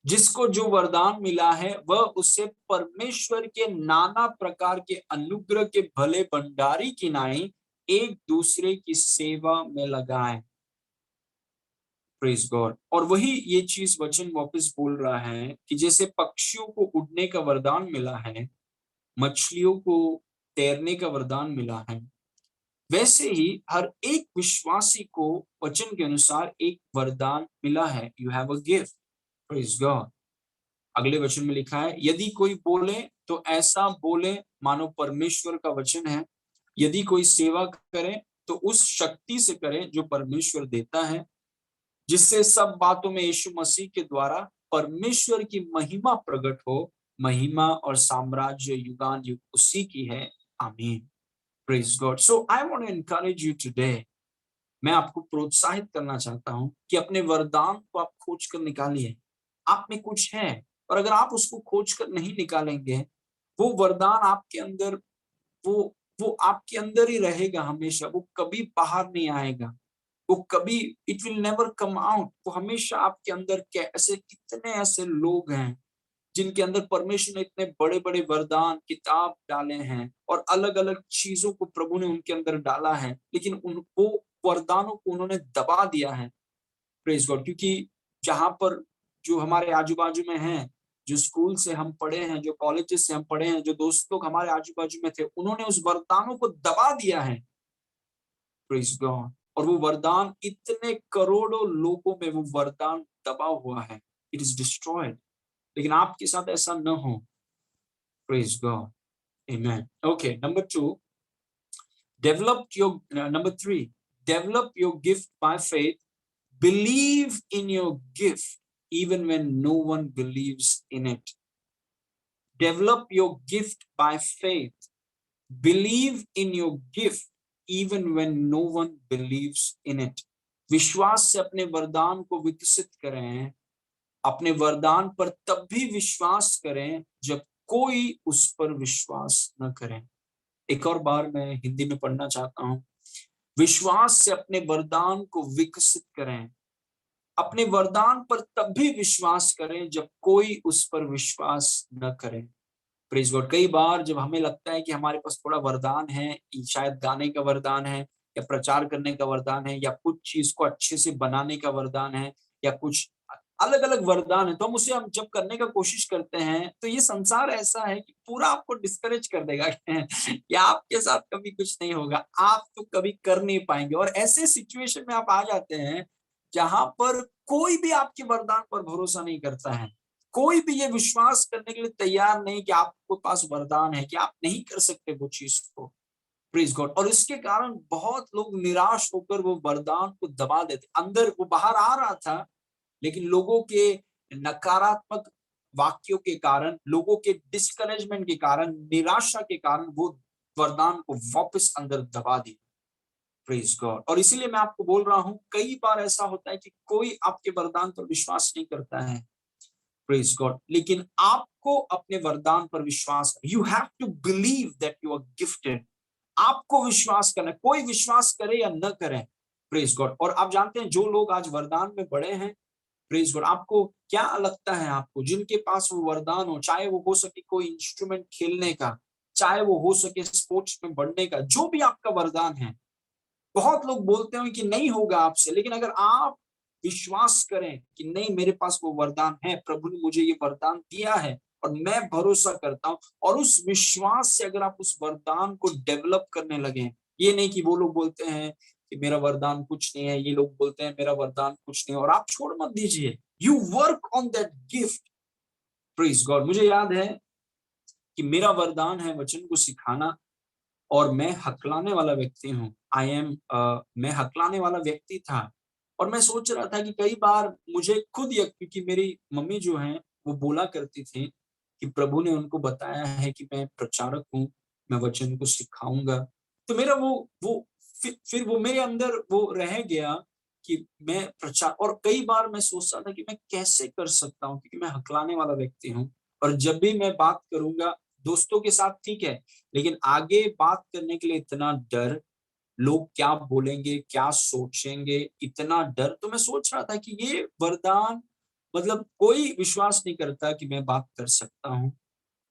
Speaker 1: जिसको जो वरदान मिला है वह उसे परमेश्वर के नाना प्रकार के अनुग्रह के भले भंडारी की नाई एक दूसरे की सेवा में लगाए। Praise God. और वही ये चीज वचन वापस बोल रहा है कि जैसे पक्षियों को उड़ने का वरदान मिला है, मछलियों को तैरने का वरदान मिला है, वैसे ही हर एक विश्वासी को वचन के अनुसार एक वरदान मिला है। You have a gift. Praise God. अगले वचन में लिखा है यदि कोई बोले तो ऐसा बोले मानो परमेश्वर का वचन है। यदि कोई सेवा करे तो उस शक्ति से करे जो परमेश्वर देता है, जिससे सब बातों में यीशु मसीह के द्वारा परमेश्वर की महिमा प्रकट हो। महिमा और साम्राज्य युगान युग उसी की है। आमीन। Praise God. So I want to encourage you today. मैं आपको प्रोत्साहित करना चाहता हूं कि अपने वरदान को आप खोज कर निकालिए। आप में कुछ है, और अगर आप उसको खोज कर नहीं निकालेंगे, वो वरदान आपके अंदर, वो वो आपके अंदर ही रहेगा हमेशा, वो कभी बाहर नहीं आएगा, वो कभी, it will never come out. वो हमेशा आपके अंदर, कैसे कितने ऐसे लोग हैं जिनके अंदर परमेश्वर ने इतने बड़े बड़े वरदान किताब डाले हैं और अलग अलग चीजों को प्रभु ने उनके अंदर डाला है, लेकिन उनको वरदानों को उन्होंने दबा दिया है। Praise God. क्योंकि जहां पर जो हमारे आजू बाजू में हैं, जो स्कूल से हम पढ़े हैं, जो कॉलेजेस से हम पढ़े हैं, जो दोस्त लोग हमारे आजू बाजू में थे, उन्होंने उस वरदानों को दबा दिया है। Praise God. और वो वरदान इतने करोड़ों लोगों में वो वरदान दबा हुआ है, इट इज डिस्ट्रॉयड। लेकिन आपके साथ ऐसा न हो। Praise God. Amen. Okay, number 2, number 3, develop your gift by faith. Believe in your gift even when no one believes in it. Develop your gift by faith. Believe in your gift even when no one believes in it. विश्वास से अपने वरदान को विकसित करें, अपने वरदान पर तब भी विश्वास करें जब कोई उस पर विश्वास न करें। एक और बार मैं हिंदी में पढ़ना चाहता हूं। विश्वास से अपने वरदान को विकसित करें, अपने वरदान पर तब भी विश्वास करें जब कोई उस पर विश्वास न करे। Praise God. कई बार जब हमें लगता है कि हमारे पास थोड़ा वरदान है, शायद गाने का वरदान है या प्रचार करने का वरदान है या कुछ चीज को अच्छे से बनाने का वरदान है या कुछ अलग अलग वरदान है, तो हम जब करने का कोशिश करते हैं तो ये संसार ऐसा है कि पूरा आपको डिस्करेज कर देगा कि आपके साथ कभी कुछ नहीं होगा, आप तो कभी कर नहीं पाएंगे। और ऐसे सिचुएशन में आप आ जाते हैं जहां पर कोई भी आपके वरदान पर भरोसा नहीं करता है, कोई भी ये विश्वास करने के लिए तैयार नहीं कि आपके पास वरदान है, कि आप नहीं कर सकते वो चीज को। Praise God. और इसके कारण बहुत लोग निराश होकर वो वरदान को दबा देते। अंदर वो बाहर आ रहा था, लेकिन लोगों के नकारात्मक वाक्यों के कारण, लोगों के डिस्करेजमेंट के कारण, निराशा के कारण वो वरदान को वापस अंदर दबा दिया। Praise God. और इसीलिए मैं आपको बोल रहा हूं, कई बार ऐसा होता है कि कोई आपके वरदान पर विश्वास नहीं करता है। Praise God. लेकिन आपको अपने वरदान पर विश्वास, you have to believe that you are gifted. आपको विश्वास करना, कोई विश्वास करे या न करे। Praise God. और आप जानते हैं जो लोग आज वरदान में बड़े हैं, प्रेज गॉड, आपको क्या लगता है, आपको जिनके पास वो वरदान हो, चाहे वो हो सके कोई इंस्ट्रूमेंट खेलने का, चाहे वो हो सके स्पोर्ट्स में बढ़ने का, जो भी आपका वरदान है, बहुत लोग बोलते हैं कि नहीं होगा आपसे, लेकिन अगर आप विश्वास करें कि नहीं, मेरे पास वो वरदान है, प्रभु ने मुझे ये वरदान दिया है और मैं भरोसा करता हूं, और उस विश्वास से अगर आप उस वरदान को डेवलप करने लगे। ये नहीं कि वो लोग बोलते हैं कि मेरा वरदान कुछ नहीं है, ये लोग बोलते हैं मेरा वरदान कुछ नहीं है, और आप छोड़ मत दीजिए। You work on that gift. Praise God. मुझे याद है कि मेरा वरदान है वचन को सिखाना, और मैं हकलाने वाला व्यक्ति हूँ। मैं हकलाने वाला व्यक्ति था, और मैं सोच रहा था कि कई बार मुझे खुद, क्योंकि मेरी मम्मी जो है वो बोला करती थी कि प्रभु ने उनको बताया है कि मैं प्रचारक हूँ, मैं वचन को सिखाऊंगा। तो मेरा वो फिर वो मेरे अंदर वो रह गया कि मैं प्रचार, और कई बार मैं सोचता था कि मैं कैसे कर सकता हूँ, क्योंकि मैं हकलाने वाला व्यक्ति हूँ। और जब भी मैं बात करूंगा दोस्तों के साथ, ठीक है, लेकिन आगे बात करने के लिए इतना डर, लोग क्या बोलेंगे, क्या सोचेंगे, इतना डर। तो मैं सोच रहा था कि ये वरदान, मतलब कोई विश्वास नहीं करता कि मैं बात कर सकता हूँ।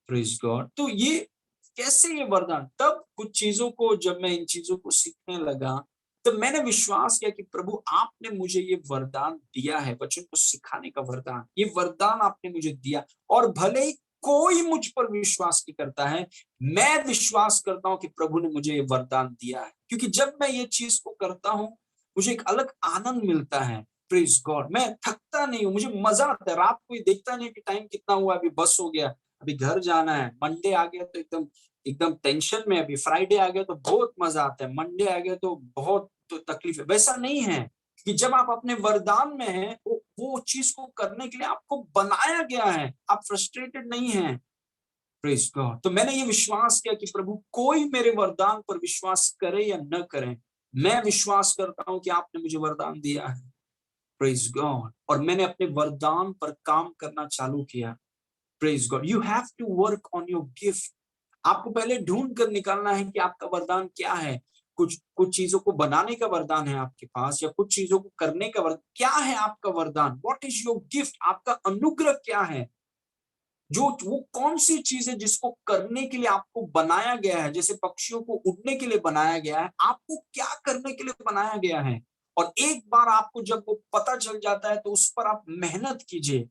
Speaker 1: Praise God. तो ये कैसे, ये वरदान, तब कुछ चीजों को, जब मैं इन चीजों को सीखने लगा, तो मैंने विश्वास किया कि प्रभु आपने मुझे ये वरदान दिया है, वचन को सिखाने का वरदान, ये वरदान आपने मुझे दिया। और भले ही कोई मुझ पर विश्वास नहीं करता है, मैं विश्वास करता हूं कि प्रभु ने मुझे ये वरदान दिया है, क्योंकि जब मैं ये चीज को करता हूं मुझे एक अलग आनंद मिलता है। Praise God. मैं थकता नहीं हूँ, मुझे मजा आता है। रात को देखता नहीं कि टाइम कितना हुआ, अभी बस हो गया, अभी घर जाना है। मंडे आ गया तो एकदम एकदम टेंशन में, अभी फ्राइडे आ गया तो बहुत मजा आता है, मंडे आ गया तो बहुत तो तकलीफ है। वैसा नहीं है कि जब आप अपने वरदान में हैं, वो चीज को करने के लिए आपको बनाया गया है, आप फ्रस्ट्रेटेड नहीं हैं। Praise God. तो मैंने ये विश्वास किया कि प्रभु कोई मेरे वरदान पर विश्वास करे या न करे, मैं विश्वास करता हूं कि आपने मुझे वरदान दिया है। Praise God. और मैंने अपने वरदान पर काम करना चालू किया। Praise God. You have to work on your gift. आपको पहले ढूंढ कर निकालना है कि आपका वरदान क्या है। कुछ कुछ चीजों को बनाने का वरदान है आपके पास, या कुछ चीजों को करने का वरदान, क्या है आपका वरदान, व्हाट इज योर गिफ्ट, आपका अनुग्रह क्या है, जो वो कौन सी चीज है जिसको करने के लिए आपको बनाया गया है। जैसे पक्षियों को उड़ने के लिए बनाया गया है, आपको क्या करने के लिए बनाया गया है। और एक बार आपको जब वो पता चल जाता है तो उस पर आप मेहनत कीजिए,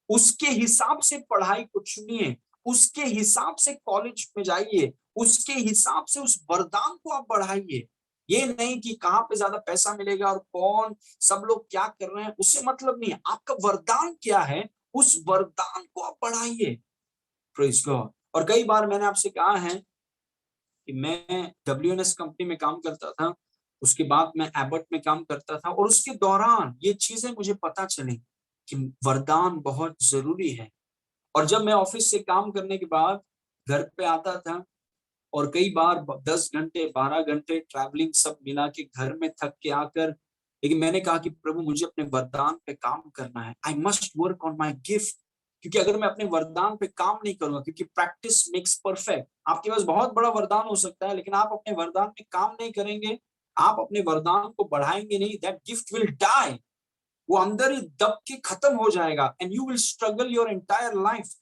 Speaker 1: उसके हिसाब से पढ़ाई को चुनिए, उसके हिसाब से कॉलेज में जाइए, उसके हिसाब से उस वरदान को आप बढ़ाइए। ये नहीं कि कहाँ पे ज्यादा पैसा मिलेगा और कौन, सब लोग क्या कर रहे हैं, उससे मतलब नहीं है। आपका वरदान क्या है, उस वरदान को आप बढ़ाइए। Praise God. और कई बार मैंने आपसे कहा है कि मैं WNS कंपनी में काम करता था, उसके बाद मैं एबट में काम करता था, और उसके दौरान ये चीजें मुझे पता चली कि वरदान बहुत जरूरी है। और जब मैं ऑफिस से काम करने के बाद घर पे आता था और कई बार 10 घंटे 12 घंटे ट्रैवलिंग सब मिला के घर में थक के आकर, लेकिन मैंने कहा कि प्रभु मुझे अपने वरदान पे काम करना है, I must work on my gift. क्योंकि अगर मैं अपने वरदान पे काम नहीं करूंगा, क्योंकि प्रैक्टिस मेक्स परफेक्ट, आपके पास बहुत बड़ा वरदान हो सकता है लेकिन आप अपने वरदान पे काम नहीं करेंगे, आप अपने वरदान को बढ़ाएंगे नहीं, दैट गिफ्ट विल डाई, वो अंदर ही दब के खत्म हो जाएगा and you will struggle your entire life.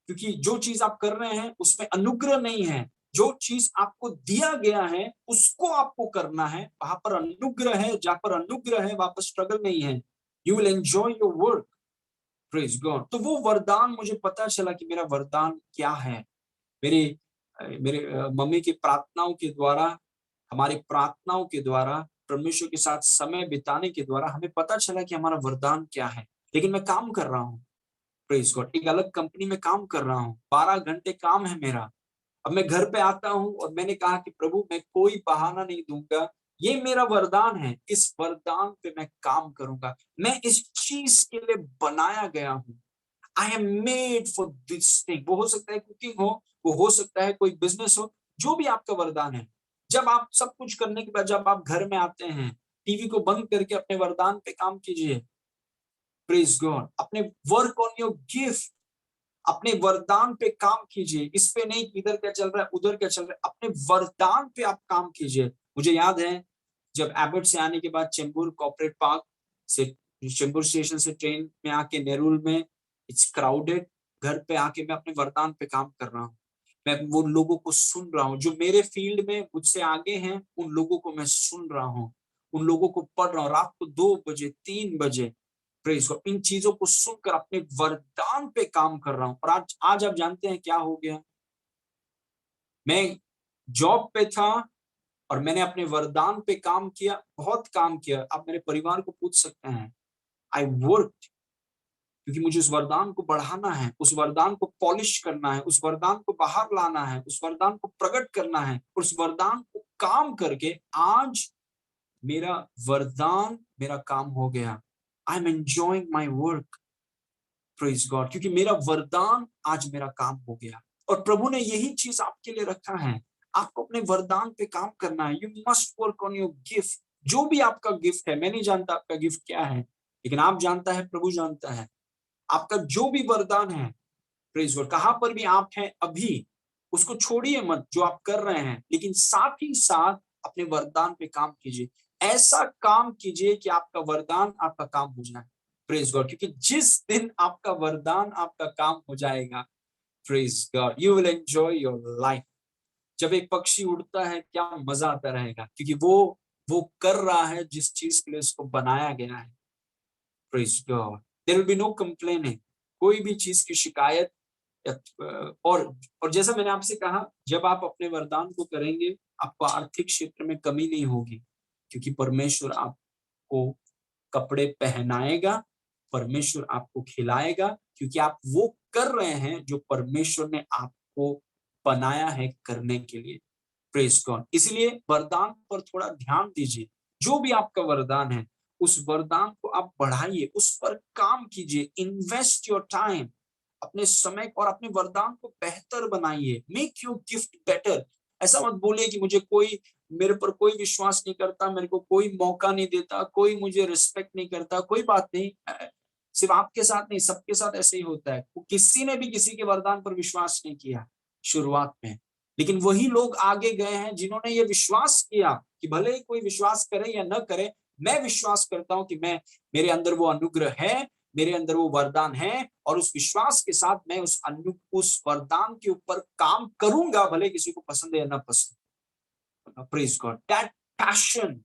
Speaker 1: क्योंकि जो चीज आप कर रहे हैं उसमें अनुग्रह नहीं है, जो चीज आपको दिया गया है उसको आपको करना है, वहां पर अनुग्रह है, जहां पर अनुग्रह है वहां पर स्ट्रगल नहीं है, you will enjoy your work, praise God. तो वो वरदान मुझे पता चला कि मेरा वरदान क्या है। मेरे मेरे मम्मी की प्रार्थनाओं के द्वारा, हमारी प्रार्थनाओं के द्वारा, परमेश्वर के साथ समय बिताने के द्वारा हमें पता चला कि हमारा वरदान क्या है। लेकिन मैं काम कर रहा हूँ, प्रेज गॉड, एक अलग कंपनी में काम कर रहा हूँ, 12 घंटे काम है मेरा। अब मैं घर पे आता हूँ और मैंने कहा कि प्रभु मैं कोई बहाना नहीं दूंगा, ये मेरा वरदान है, इस वरदान पे मैं काम करूंगा, मैं इस चीज के लिए बनाया गया हूँ। I am made for this thing. वो हो सकता है कुकिंग हो, वो हो सकता है कोई बिजनेस हो, जो भी आपका वरदान है। जब आप सब कुछ करने के बाद जब आप घर में आते हैं, टीवी को बंद करके अपने वरदान पे काम कीजिए, प्रेज गॉड, अपने वर्क ऑन योर गिफ्ट, अपने वरदान पे काम कीजिए, इस पे नहीं कि इधर क्या चल रहा है उधर क्या चल रहा है, अपने वरदान पे आप काम कीजिए। मुझे याद है जब एबर्ट से आने के बाद चेंबूर कॉर्पोरेट पार्क से, चेंबूर स्टेशन से ट्रेन में आके नेरुल में, इट्स क्राउडेड, घर पे आके मैं अपने वरदान पे काम कर रहा हूँ। मैं वो लोगों को सुन रहा हूँ जो मेरे फील्ड में मुझसे आगे हैं, उन लोगों को मैं सुन रहा हूँ, उन लोगों को पढ़ रहा हूँ रात को 2 बजे 3 बजे, प्रेज गॉड, इन चीजों को सुनकर अपने वरदान पे काम कर रहा हूं। और आज आज आप जानते हैं क्या हो गया, मैं जॉब पे था और मैंने अपने वरदान पे काम किया, बहुत काम किया। आप मेरे परिवार को पूछ सकते हैं, आई वर्क, क्योंकि मुझे उस वरदान को बढ़ाना है, उस वरदान को पॉलिश करना है, उस वरदान को बाहर लाना है, उस वरदान को प्रकट करना है, उस वरदान को काम करके आज मेरा वरदान मेरा काम हो गया। I am enjoying my work, praise God, क्योंकि मेरा वरदान आज मेरा काम हो गया। और प्रभु ने यही चीज आपके लिए रखा है, आपको अपने वरदान पे काम करना है। You must work on your gift, जो भी आपका गिफ्ट है, मैं नहीं जानता आपका गिफ्ट क्या है, लेकिन आप जानता है, प्रभु जानता है। आपका जो भी वरदान है, प्रेज गॉड, कहां पर भी आप हैं अभी, उसको छोड़िए मत जो आप कर रहे हैं, लेकिन साथ ही साथ अपने वरदान पे काम कीजिए। ऐसा काम कीजिए कि आपका वरदान आपका काम हो जाए, प्रेज गॉड, क्योंकि जिस दिन आपका वरदान आपका काम हो जाएगा, praise God, you will enjoy your life. जब एक पक्षी उड़ता है क्या मजा आता रहेगा, क्योंकि वो कर रहा है जिस चीज के लिए उसको बनाया गया है, praise God, there will be no complaining, कोई भी चीज की शिकायत। और जैसा मैंने आपसे कहा, जब आप अपने वरदान को करेंगे आपको आर्थिक क्षेत्र में कमी नहीं होगी, क्योंकि परमेश्वर आपको कपड़े पहनाएगा, परमेश्वर आपको खिलाएगा, क्योंकि आप वो कर रहे हैं जो परमेश्वर ने आपको बनाया है करने के लिए, प्रेज गॉड। इसलिए वरदान पर थोड़ा ध्यान दीजिए, जो भी आपका वरदान है उस वरदान को आप बढ़ाइए, उस पर काम कीजिए, इन्वेस्ट योर टाइम, अपने समय और अपने वरदान को बेहतर बनाइए, मेक योर गिफ्ट बेटर। ऐसा मत बोलिए कि मुझे कोई, मेरे पर कोई विश्वास नहीं करता, मेरे को कोई मौका नहीं देता, कोई मुझे रिस्पेक्ट नहीं करता, कोई बात नहीं, सिर्फ आपके साथ नहीं सबके साथ ऐसे ही होता है। किसी ने भी किसी के वरदान पर विश्वास नहीं किया शुरुआत में, लेकिन वही लोग आगे गए हैं जिन्होंने ये विश्वास किया कि भले ही कोई विश्वास करे या न करे, मैं विश्वास करता हूं कि मैं, मेरे अंदर वो अनुग्रह है, मेरे अंदर वो वरदान है, और उस विश्वास के साथ मैं उस वरदान के ऊपर काम करूंगा, भले किसी को पसंद है या ना पसंद, praise God, that passion,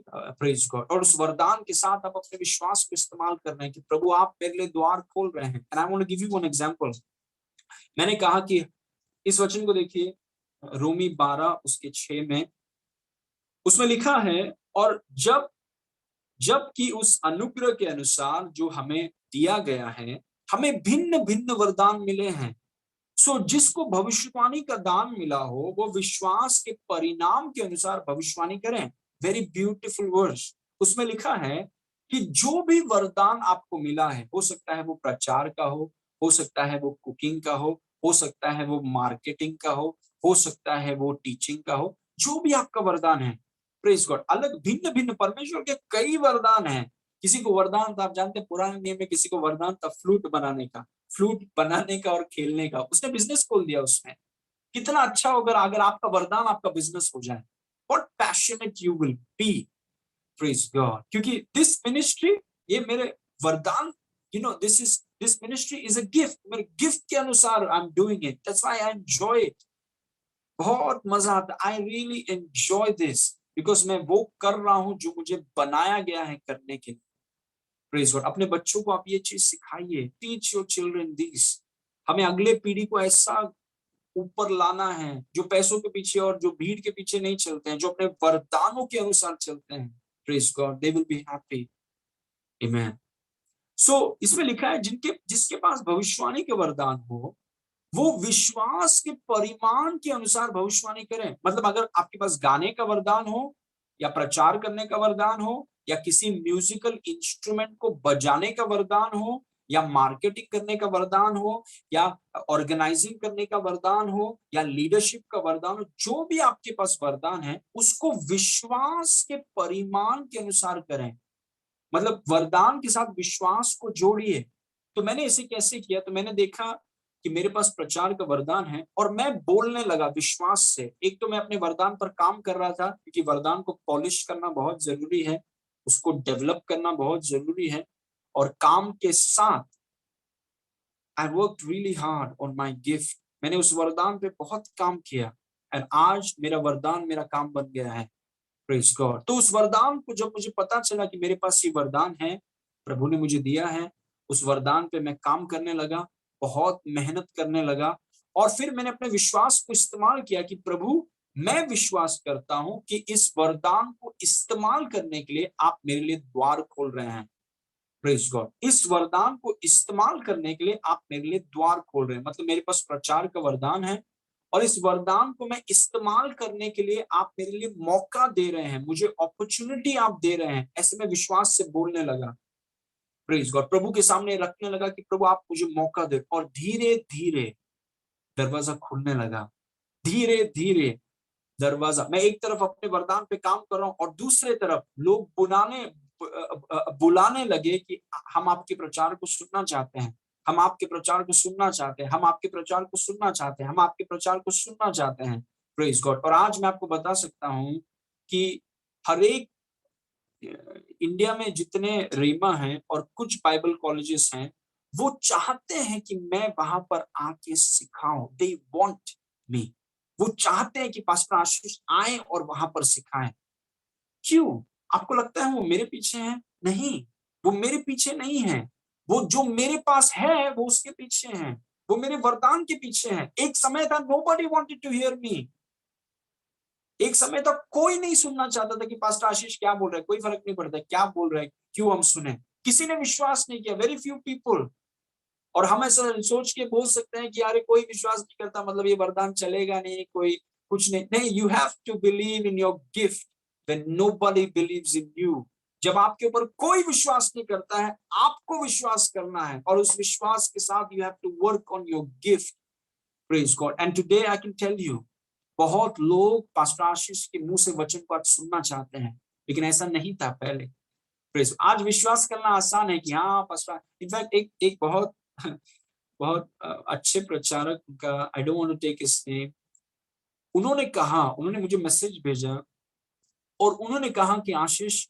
Speaker 1: praise God. और उस वरदान के साथ आप अपने विश्वास को इस्तेमाल कर रहे हैं कि प्रभु आप मेरे लिए द्वार खोल रहे हैं। And I want to give you one example. मैंने कहा कि इस वचन को देखिए, रोमी 12 उसके 6 में, उसमें लिखा है, और जबकि उस अनुग्रह के अनुसार जो हमें दिया गया है, हमें भिन्न भिन्न वरदान मिले हैं। सो जिसको भविष्यवाणी का दान मिला हो वो विश्वास के परिणाम के अनुसार भविष्यवाणी करें। Very beautiful words. उसमें लिखा है कि जो भी वरदान आपको मिला है, हो सकता है वो प्रचार का हो सकता है वो कुकिंग का हो सकता है वो मार्केटिंग का हो सकता है वो टीचिंग का हो, जो भी आपका वरदान है, प्रेज गॉड, अलग भिन्न भिन्न परमेश्वर के कई वरदान हैं। किसी को वरदान था, आप जानते हैं पुराने नियम में किसी को वरदान था फ्लूट बनाने का और खेलने का, उसने बिजनेस खोल दिया उसमें। कितना अच्छा होगा अगर आपका वरदान आपका बिजनेस हो जाए। What passionate you will be, praise God, क्योंकि दिस मिनिस्ट्री, ये मेरे वरदान, this ministry is a gift, मेरे गिफ्ट के अनुसार I am doing it, that's why I enjoy it. बहुत मजा आता, I really enjoy this, because मैं वो कर रहा हूं जो मुझे बनाया गया है करने के लिए। प्रेज गॉड, अपने बच्चों को आप ये चीज सिखाइए, टीच योर चिल्ड्रन दिस। हमें अगले पीढ़ी को ऐसा ऊपर लाना है जो पैसों के पीछे और जो भीड़ के पीछे नहीं चलते हैं, जो अपने वरदानों के अनुसार चलते हैं। Praise God, they will be happy. Amen. So इसमें लिखा है जिसके पास भविष्यवाणी के वरदान हो, वो विश्वास के परिमाण के अनुसार भविष्यवाणी करें। मतलब अगर आपके पास गाने का वरदान हो, या प्रचार करने का वरदान हो, या किसी म्यूजिकल इंस्ट्रूमेंट को बजाने का वरदान हो, या मार्केटिंग करने का वरदान हो, या ऑर्गेनाइजिंग करने का वरदान हो, या लीडरशिप का वरदान हो, जो भी आपके पास वरदान है उसको विश्वास के परिमाण के अनुसार करें। मतलब वरदान के साथ विश्वास को जोड़िए। तो मैंने इसे कैसे किया, तो मैंने देखा कि मेरे पास प्रचार का वरदान है और मैं बोलने लगा विश्वास से। एक तो मैं अपने वरदान पर काम कर रहा था, क्योंकि वरदान को पॉलिश करना बहुत जरूरी है, उसको डेवलप करना बहुत जरूरी है, और काम के साथ I work really hard on my gift. मैंने उस वरदान पे बहुत काम किया, एंड आज मेरा वरदान मेरा काम बन गया है। Praise God. तो उस वरदान को जब मुझे पता चला कि मेरे पास ये वरदान है, प्रभु ने मुझे दिया है, उस वरदान पे मैं काम करने लगा, बहुत मेहनत करने लगा, और फिर मैंने अपने विश्वास को इस्तेमाल किया कि प्रभु, मैं विश्वास करता हूं कि इस वरदान को इस्तेमाल करने के लिए आप मेरे लिए द्वार खोल रहे हैं। प्रेज गॉड, इस वरदान को इस्तेमाल करने के लिए आप मेरे लिए द्वार खोल रहे हैं। मतलब मेरे पास प्रचार का वरदान है, और इस वरदान को मैं इस्तेमाल करने के लिए आप मेरे लिए मौका दे रहे हैं, मुझे अपॉर्चुनिटी आप दे रहे हैं। ऐसे में विश्वास से बोलने लगा, प्रेज गॉड, प्रभु के सामने रखने लगा कि प्रभु आप मुझे मौका दे, और धीरे धीरे दरवाजा खुलने लगा। धीरे धीरे दरवाजा, मैं एक तरफ अपने वरदान पे काम कर रहा हूं और दूसरे तरफ लोग बुलाने लगे कि हम आपके प्रचार को सुनना चाहते हैं, हम आपके प्रचार को सुनना चाहते हैं, हम आपके प्रचार को सुनना चाहते हैं, हम आपके प्रचार को सुनना चाहते हैं। Praise God. और आज मैं आपको बता सकता हूं कि हर एक इंडिया में जितने रीमा हैं और कुछ बाइबल कॉलेजेस हैं, वो चाहते हैं कि मैं वहां पर आके सिखाऊं। दे वांट मी, वो चाहते हैं कि पास्टर आशीष आए और वहां पर सिखाएं। क्यों? आपको लगता है वो मेरे पीछे हैं? नहीं, वो मेरे पीछे नहीं है। वो जो मेरे पास है वो उसके पीछे है, वो मेरे वरदान के पीछे है। एक समय था nobody wanted to hear me. एक समय तक कोई नहीं सुनना चाहता था कि पास्टर आशीष क्या बोल रहा है, कोई फर्क नहीं पड़ता क्या बोल रहा है, क्यों हम सुने। किसी ने विश्वास नहीं किया, वेरी फ्यू पीपल। और हम ऐसा सोच के बोल सकते हैं कि यार कोई विश्वास नहीं करता, मतलब ये वरदान चलेगा नहीं, कोई कुछ नहीं। नहीं, you have to believe in your gift when nobody believes in you. जब आपके ऊपर कोई विश्वास नहीं करता है, आपको विश्वास करना है, और उस विश्वास के साथ you have to work on your gift. Praise God. And today I can tell you, बहुत लोग पास्टर आशीष के मुंह से वचन को आज सुनना चाहते हैं, लेकिन ऐसा नहीं था पहले। प्रेज। आज विश्वास करना आसान है कि हाँ पास्टर, इनफैक्ट एक बहुत बहुत अच्छे प्रचारक का, I don't want to take his name, उन्होंने मुझे मैसेज भेजा और उन्होंने कहा कि आशीष,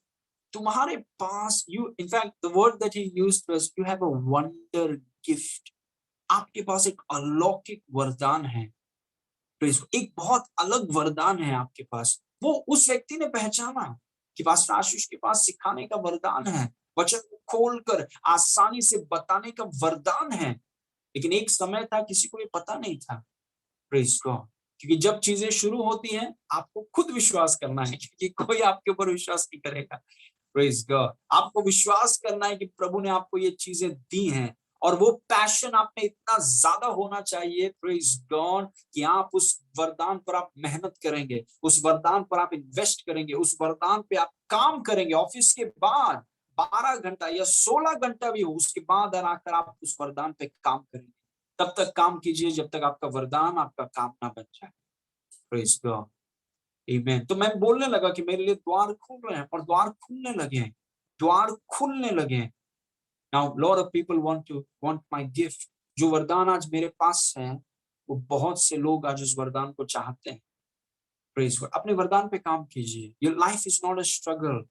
Speaker 1: तुम्हारे पास, you in fact the word that he used was, you have a wonder gift. आपके पास एक अलौकिक वरदान है। तो एक बहुत अलग वरदान है आपके पास। वो उस व्यक्ति ने पहचाना कि पास्टर आशीष के पास सिखाने का वरदान है, वचन को खोलकर आसानी से बताने का वरदान है। लेकिन एक समय था किसी को ये पता नहीं था। Praise God. क्योंकि जब चीजें शुरू होती हैं, आपको खुद विश्वास करना है, क्योंकि कोई आपके ऊपर विश्वास नहीं करेगा। Praise God. आपको विश्वास करना है कि प्रभु ने आपको ये चीजें दी हैं, और वो पैशन आप में इतना ज्यादा होना चाहिए, प्रेज गॉड, कि आप उस वरदान पर आप मेहनत करेंगे, उस वरदान पर आप इन्वेस्ट करेंगे, उस वरदान पे आप काम करेंगे। ऑफिस के बाद 12 घंटा या 16 घंटा भी हो, उसके बाद आकर आप उस वरदान पे काम करेंगे। तब तक काम कीजिए जब तक आपका वरदान आपका काम ना बन जाए। प्रेज़ गॉड, आमीन। तो मैं बोलने लगा कि मेरे लिए द्वार खुल रहे हैं और द्वार खुलने लगे हैं, द्वार खुलने लगे हैं। Now lot of people want my gift. जो वरदान आज मेरे पास है, वो बहुत से लोग आज उस वरदान को चाहते हैं। प्रेज़ गॉड, अपने वरदान पे काम कीजिए। Your life is not a struggle.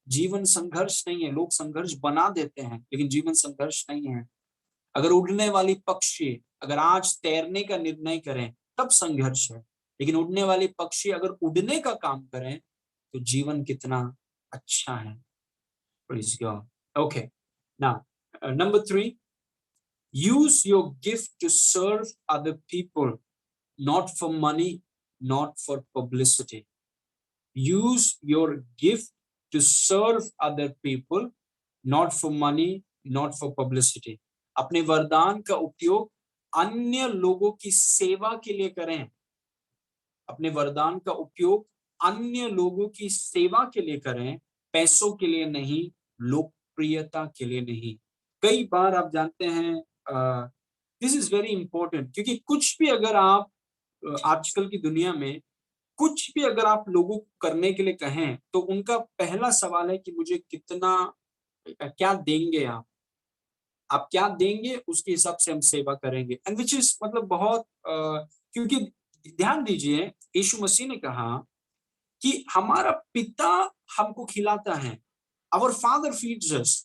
Speaker 1: जीवन संघर्ष नहीं है। लोग संघर्ष बना देते हैं, लेकिन जीवन संघर्ष नहीं है। अगर उड़ने वाली पक्षी अगर आज तैरने का निर्णय करें, तब संघर्ष है। लेकिन उड़ने वाली पक्षी अगर उड़ने का काम करें, तो जीवन कितना अच्छा है। Praise God. Okay, now number 3, use your gift to serve other people, not for money, not for publicity. Use your gift to serve other people, not for money, not for publicity. अपने वरदान का उपयोग अन्य लोगों की सेवा के लिए करें। अपने वरदान का उपयोग अन्य लोगों की सेवा के लिए करें, पैसों के लिए नहीं, लोकप्रियता के लिए नहीं। कई बार आप जानते हैं, दिस इज वेरी इंपॉर्टेंट, क्योंकि कुछ भी अगर आप आजकल की दुनिया में कुछ भी अगर आप लोगों को करने के लिए कहें, तो उनका पहला सवाल है कि मुझे कितना क्या देंगे आप क्या देंगे, उसके हिसाब से हम सेवा करेंगे। एंड व्हिच इज मतलब बहुत क्योंकि ध्यान दीजिए, यीशु मसीह ने कहा कि हमारा पिता हमको खिलाता है, our father feeds us.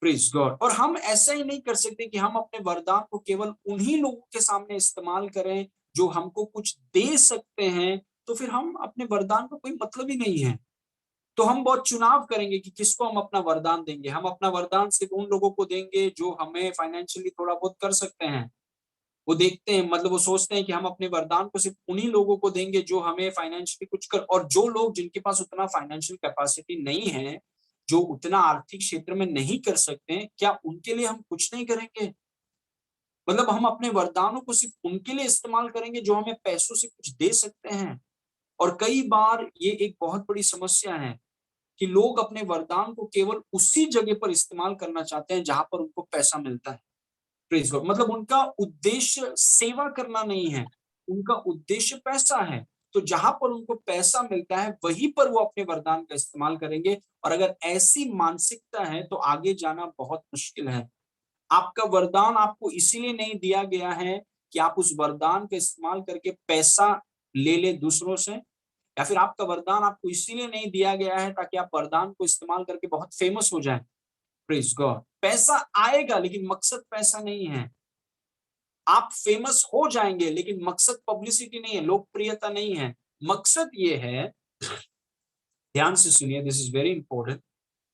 Speaker 1: Praise God. और हम ऐसा ही नहीं कर सकते कि हम अपने वरदान को केवल उन्हीं लोगों के सामने इस्तेमाल करें जो हमको कुछ दे सकते हैं, तो फिर हम अपने वरदान का कोई मतलब ही नहीं है। तो हम बहुत चुनाव करेंगे कि किसको हम अपना वरदान देंगे। हम अपना वरदान सिर्फ उन लोगों को देंगे जो हमें फाइनेंशियली थोड़ा बहुत कर सकते हैं। वो देखते हैं, मतलब वो सोचते हैं कि हम अपने वरदान को सिर्फ उन्हीं लोगों को देंगे जो हमें फाइनेंशियली कुछ कर, और जो लोग जिनके पास उतना फाइनेंशियल कैपेसिटी नहीं है, जो उतना आर्थिक क्षेत्र में नहीं कर सकते, क्या उनके लिए हम कुछ नहीं करेंगे? मतलब हम अपने वरदानों को सिर्फ उनके लिए इस्तेमाल करेंगे जो हमें पैसों से कुछ दे सकते हैं। और कई बार ये एक बहुत बड़ी समस्या है कि लोग अपने वरदान को केवल उसी जगह पर इस्तेमाल करना चाहते हैं जहां पर उनको पैसा मिलता है। Praise God. मतलब उनका उद्देश्य सेवा करना नहीं है, उनका उद्देश्य पैसा है। तो जहां पर उनको पैसा मिलता है, वहीं पर वो अपने वरदान का इस्तेमाल करेंगे। और अगर ऐसी मानसिकता है, तो आगे जाना बहुत मुश्किल है। आपका वरदान आपको इसीलिए नहीं दिया गया है कि आप उस वरदान का इस्तेमाल करके पैसा ले ले दूसरों से, या फिर आपका वरदान आपको इसीलिए नहीं दिया गया है ताकि आप वरदान को इस्तेमाल करके बहुत फेमस हो जाएं। Praise God. पैसा आएगा, लेकिन मकसद पैसा नहीं है। आप फेमस हो जाएंगे, लेकिन मकसद पब्लिसिटी नहीं है, लोकप्रियता नहीं है। मकसद ये है, ध्यान से सुनिए, दिस इज वेरी इंपॉर्टेंट,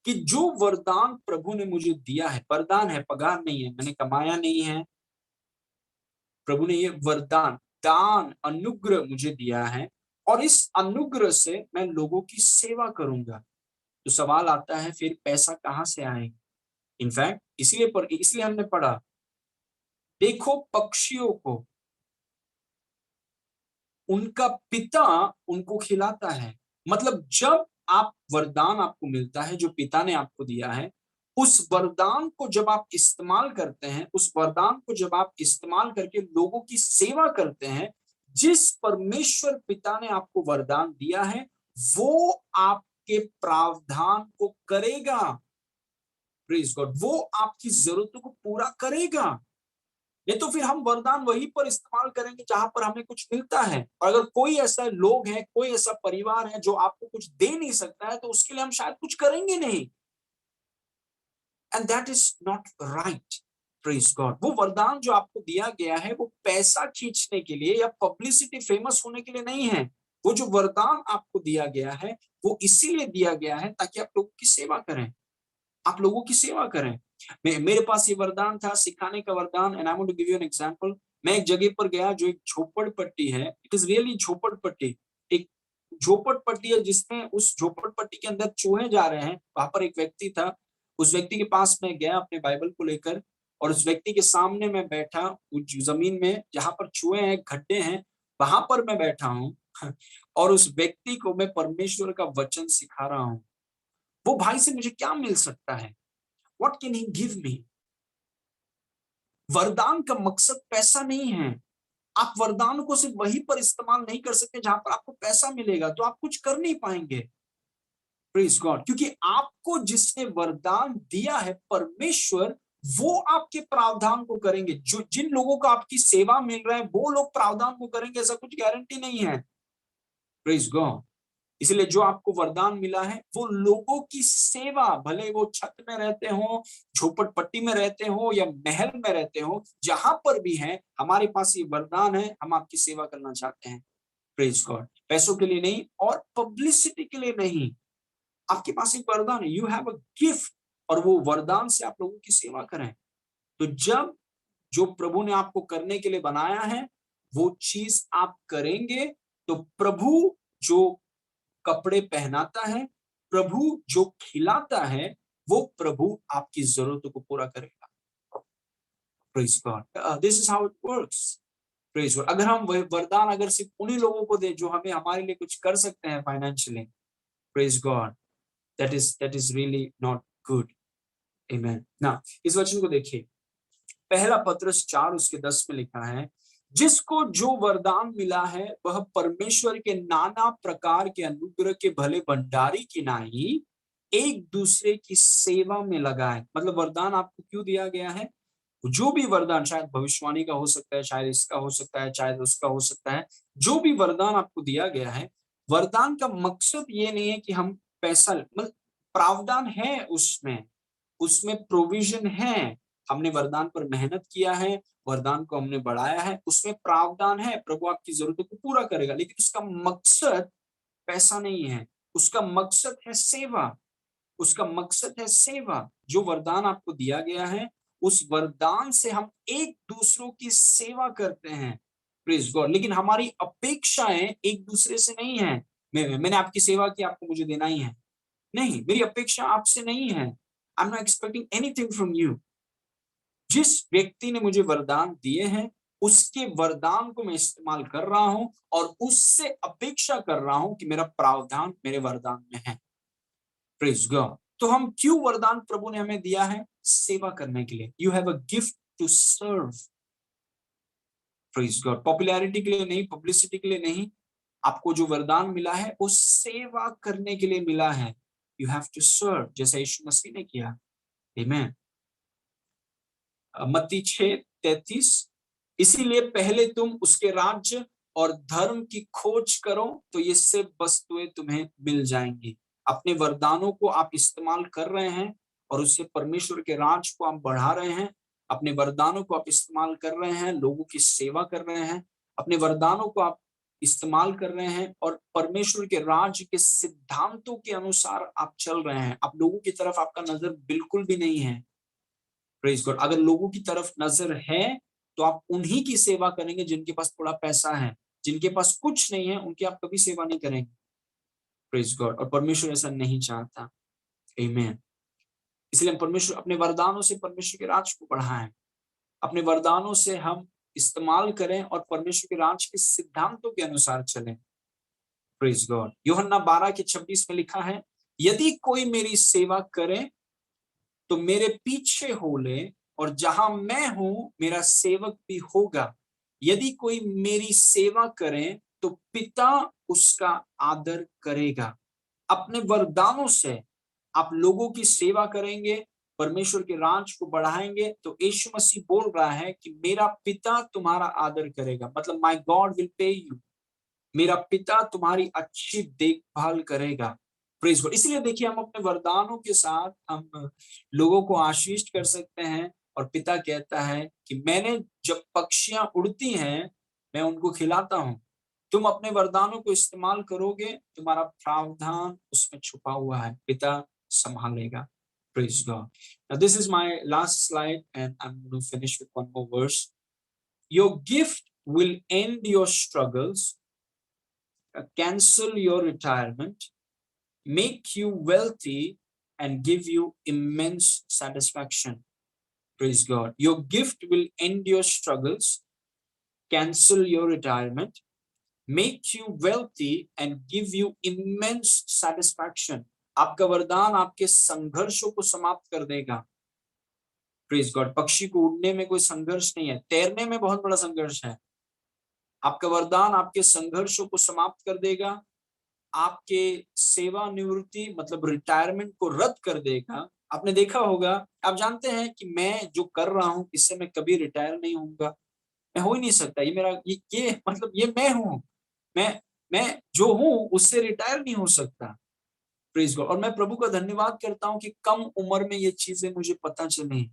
Speaker 1: कि जो वरदान प्रभु ने मुझे दिया है, वरदान है, पगार नहीं है, मैंने कमाया नहीं है। प्रभु ने ये वरदान, दान, अनुग्रह मुझे दिया है, और इस अनुग्रह से मैं लोगों की सेवा करूंगा। तो सवाल आता है, फिर पैसा कहां से आएगा? इनफैक्ट इसलिए हमने पढ़ा, देखो पक्षियों को, उनका पिता उनको खिलाता है। मतलब जब आप वरदान आपको मिलता है जो पिता ने आपको दिया है, उस वरदान को जब आप इस्तेमाल करते हैं, उस वरदान को जब आप इस्तेमाल करके लोगों की सेवा करते हैं, जिस परमेश्वर पिता ने आपको वरदान दिया है, वो आपके प्रावधान को करेगा। Praise God. वो आपकी जरूरतों को पूरा करेगा। नहीं तो फिर हम वरदान वहीं पर इस्तेमाल करेंगे जहां पर हमें कुछ मिलता है। और अगर कोई ऐसा लोग है, कोई ऐसा परिवार है जो आपको कुछ दे नहीं सकता है, तो उसके लिए हम शायद कुछ करेंगे नहीं। And that is not right. Praise God. वो वरदान जो आपको दिया गया है, वो पैसा खींचने के लिए या पब्लिसिटी, फेमस होने के लिए नहीं है। वो जो वरदान आपको दिया गया है, वो इसीलिए दिया गया है ताकि आप लोगों की सेवा करें, आप लोगों की सेवा करें। मेरे पास ये वरदान था, सिखाने का वरदान। And I want to give you an example. मैं एक जगह पर गया जो एक झोपड़पट्टी है, इट इज रियली झोपड़पट्टी। एक झोपड़पट्टी है जिसमें, उस झोपड़पट्टी के अंदर चूहे जा रहे हैं। वहां पर एक व्यक्ति था, उस व्यक्ति के पास मैं गया अपने बाइबल को लेकर, और उस व्यक्ति के सामने मैं बैठा, उस जमीन में जहां पर चूहे हैं, गड्ढे हैं, वहां पर मैं बैठा हूँ और उस व्यक्ति को मैं परमेश्वर का वचन सिखा रहा हूँ। वो भाई से मुझे क्या मिल सकता है? What can he give me? वरदान का मकसद पैसा नहीं है। आप वरदान को सिर्फ वहीं पर इस्तेमाल नहीं कर सकते जहां पर आपको पैसा मिलेगा, तो आप कुछ कर नहीं पाएंगे। Praise God. क्योंकि आपको जिसने वरदान दिया है परमेश्वर, वो आपके प्रावधान को करेंगे। जो जिन लोगों को आपकी सेवा मिल रहा है वो लोग प्रावधान को करेंगे, ऐसा कुछ गारंटी नहीं है। Praise God. इसलिए जो आपको वरदान मिला है वो लोगों की सेवा, भले वो छत में रहते हो, झोपड़पट्टी में रहते हो या महल में रहते हो, जहां पर भी है, हमारे पास ये वरदान है, हम आपकी सेवा करना चाहते हैं। Praise God. पैसों के लिए नहीं और पब्लिसिटी के लिए नहीं, आपके पास एक वरदान है, यू हैव अ गिफ्ट, और वो वरदान से आप लोगों की सेवा करें। तो जब जो प्रभु ने आपको करने के लिए बनाया है वो चीज आप करेंगे, तो प्रभु जो कपड़े पहनाता है, प्रभु जो खिलाता है, वो प्रभु आपकी जरूरतों को पूरा करेगा। Praise God. This is how it works. Praise God. अगर हम वरदान अगर सिर्फ उन्हीं लोगों को दे जो हमें हमारे लिए कुछ कर सकते हैं financially, praise God, that is really not good. Amen. ना इस वचन को देखिए, पहला पत्रस 4 उसके 10 में लिखा है, जिसको जो वरदान मिला है वह परमेश्वर के नाना प्रकार के अनुग्रह के भले भंडारी की नाई एक दूसरे की सेवा में लगाए। मतलब वरदान आपको क्यों दिया गया है? जो भी वरदान, शायद भविष्यवाणी का हो सकता है, शायद इसका हो सकता है, शायद उसका हो सकता है, जो भी वरदान आपको दिया गया है, वरदान का मकसद ये नहीं है कि हम पैसा, मतलब प्रावधान है उसमें, उसमें प्रोविजन है। हमने वरदान पर मेहनत किया है, वरदान को हमने बढ़ाया है, उसमें प्रावधान है, प्रभु आपकी जरूरतों को पूरा करेगा। लेकिन उसका मकसद पैसा नहीं है, उसका मकसद है सेवा, उसका मकसद है सेवा। जो वरदान आपको दिया गया है, उस वरदान से हम एक दूसरों की सेवा करते हैं। Praise God. लेकिन हमारी अपेक्षाएं एक दूसरे से नहीं है। मैंने आपकी सेवा की, आपको मुझे देना ही है, नहीं, मेरी अपेक्षा आपसे नहीं है। I am not expecting anything from you. जिस व्यक्ति ने मुझे वरदान दिए हैं, उसके वरदान को मैं इस्तेमाल कर रहा हूं और उससे अपेक्षा कर रहा हूं कि मेरा प्रावधान मेरे वरदान में है। Praise God. तो हम क्यों वरदान प्रभु ने हमें दिया है? सेवा करने के लिए। You have a gift to serve. Praise God. Popularity के लिए नहीं, पब्लिसिटी के लिए नहीं, आपको जो वरदान मिला है वो सेवा करने के लिए मिला है। यू हैव टू सर्व, जैसे यीशु मसीह ने किया। आमीन। मत्ती 6:33, इसीलिए पहले तुम उसके राज्य और धर्म की खोज करो तो ये सब वस्तुएं तुम्हें मिल जाएंगी। अपने वरदानों को आप इस्तेमाल कर रहे हैं और उससे परमेश्वर के राज को आप बढ़ा रहे हैं। अपने वरदानों को आप इस्तेमाल कर रहे हैं, लोगों की सेवा कर रहे हैं। अपने वरदानों को आप इस्तेमाल कर रहे हैं और परमेश्वर के राज्य के सिद्धांतों के अनुसार आप चल रहे हैं। आप लोगों की तरफ आपका नजर बिल्कुल भी नहीं है। Praise God. अगर लोगों की तरफ नजर है तो आप उन्हीं की सेवा करेंगे जिनके पास थोड़ा पैसा है। जिनके पास कुछ नहीं है उनकी आप कभी सेवा नहीं करेंगे। Praise God. और परमेश्वर ऐसा नहीं चाहता। आमीन। इसलिए हम परमेश्वर अपने वरदानों से परमेश्वर के राज को बढ़ाएं, अपने वरदानों से हम इस्तेमाल करें और परमेश्वर के राज के सिद्धांतों के अनुसार चलें। Praise God. यूहन्ना 12:26 में लिखा है, यदि कोई मेरी सेवा करे तो मेरे पीछे हो ले, और जहां मैं हूं मेरा सेवक भी होगा। यदि कोई मेरी सेवा करे तो पिता उसका आदर करेगा। अपने वरदानों से आप लोगों की सेवा करेंगे, परमेश्वर के राज को बढ़ाएंगे, तो यीशु मसीह बोल रहा है कि मेरा पिता तुम्हारा आदर करेगा। मतलब my God will pay you, मेरा पिता तुम्हारी अच्छी देखभाल करेगा। Praise God. इसलिए देखिए, हम अपने वरदानों के साथ हम लोगों को आशीष कर सकते हैं। और पिता कहता है कि मैंने जब पक्षियां उड़ती हैं मैं उनको खिलाता हूं। तुम अपने वरदानों को इस्तेमाल करोगे, तुम्हारा प्रावधान उसमें छुपा हुआ है, पिता संभालेगा। Praise God. Now this is my last slide and I am going to finish with one more verse. Your gift will end your struggles, cancel your retirement, make you wealthy, and give you immense satisfaction. Praise God. Your gift will end your struggles, cancel your retirement, make you wealthy, and give you immense satisfaction. आपका वरदान आपके संघर्षों को समाप्त कर देगा, प्रेज गॉड। पक्षी को उड़ने में कोई संघर्ष नहीं है, तैरने में बहुत बड़ा संघर्ष है। आपका वरदान आपके संघर्षों को समाप्त कर देगा, आपके सेवानिवृत्ति मतलब रिटायरमेंट को रद्द कर देगा। आपने देखा होगा, आप जानते हैं कि मैं जो कर रहा हूँ इससे मैं कभी रिटायर नहीं होऊंगा, मैं हो ही नहीं सकता। ये मेरा ये मतलब ये मैं हूँ, मैं जो हूँ उससे रिटायर नहीं हो सकता। Praise God. और मैं प्रभु का धन्यवाद करता हूँ कि कम उम्र में ये चीजें मुझे पता चली।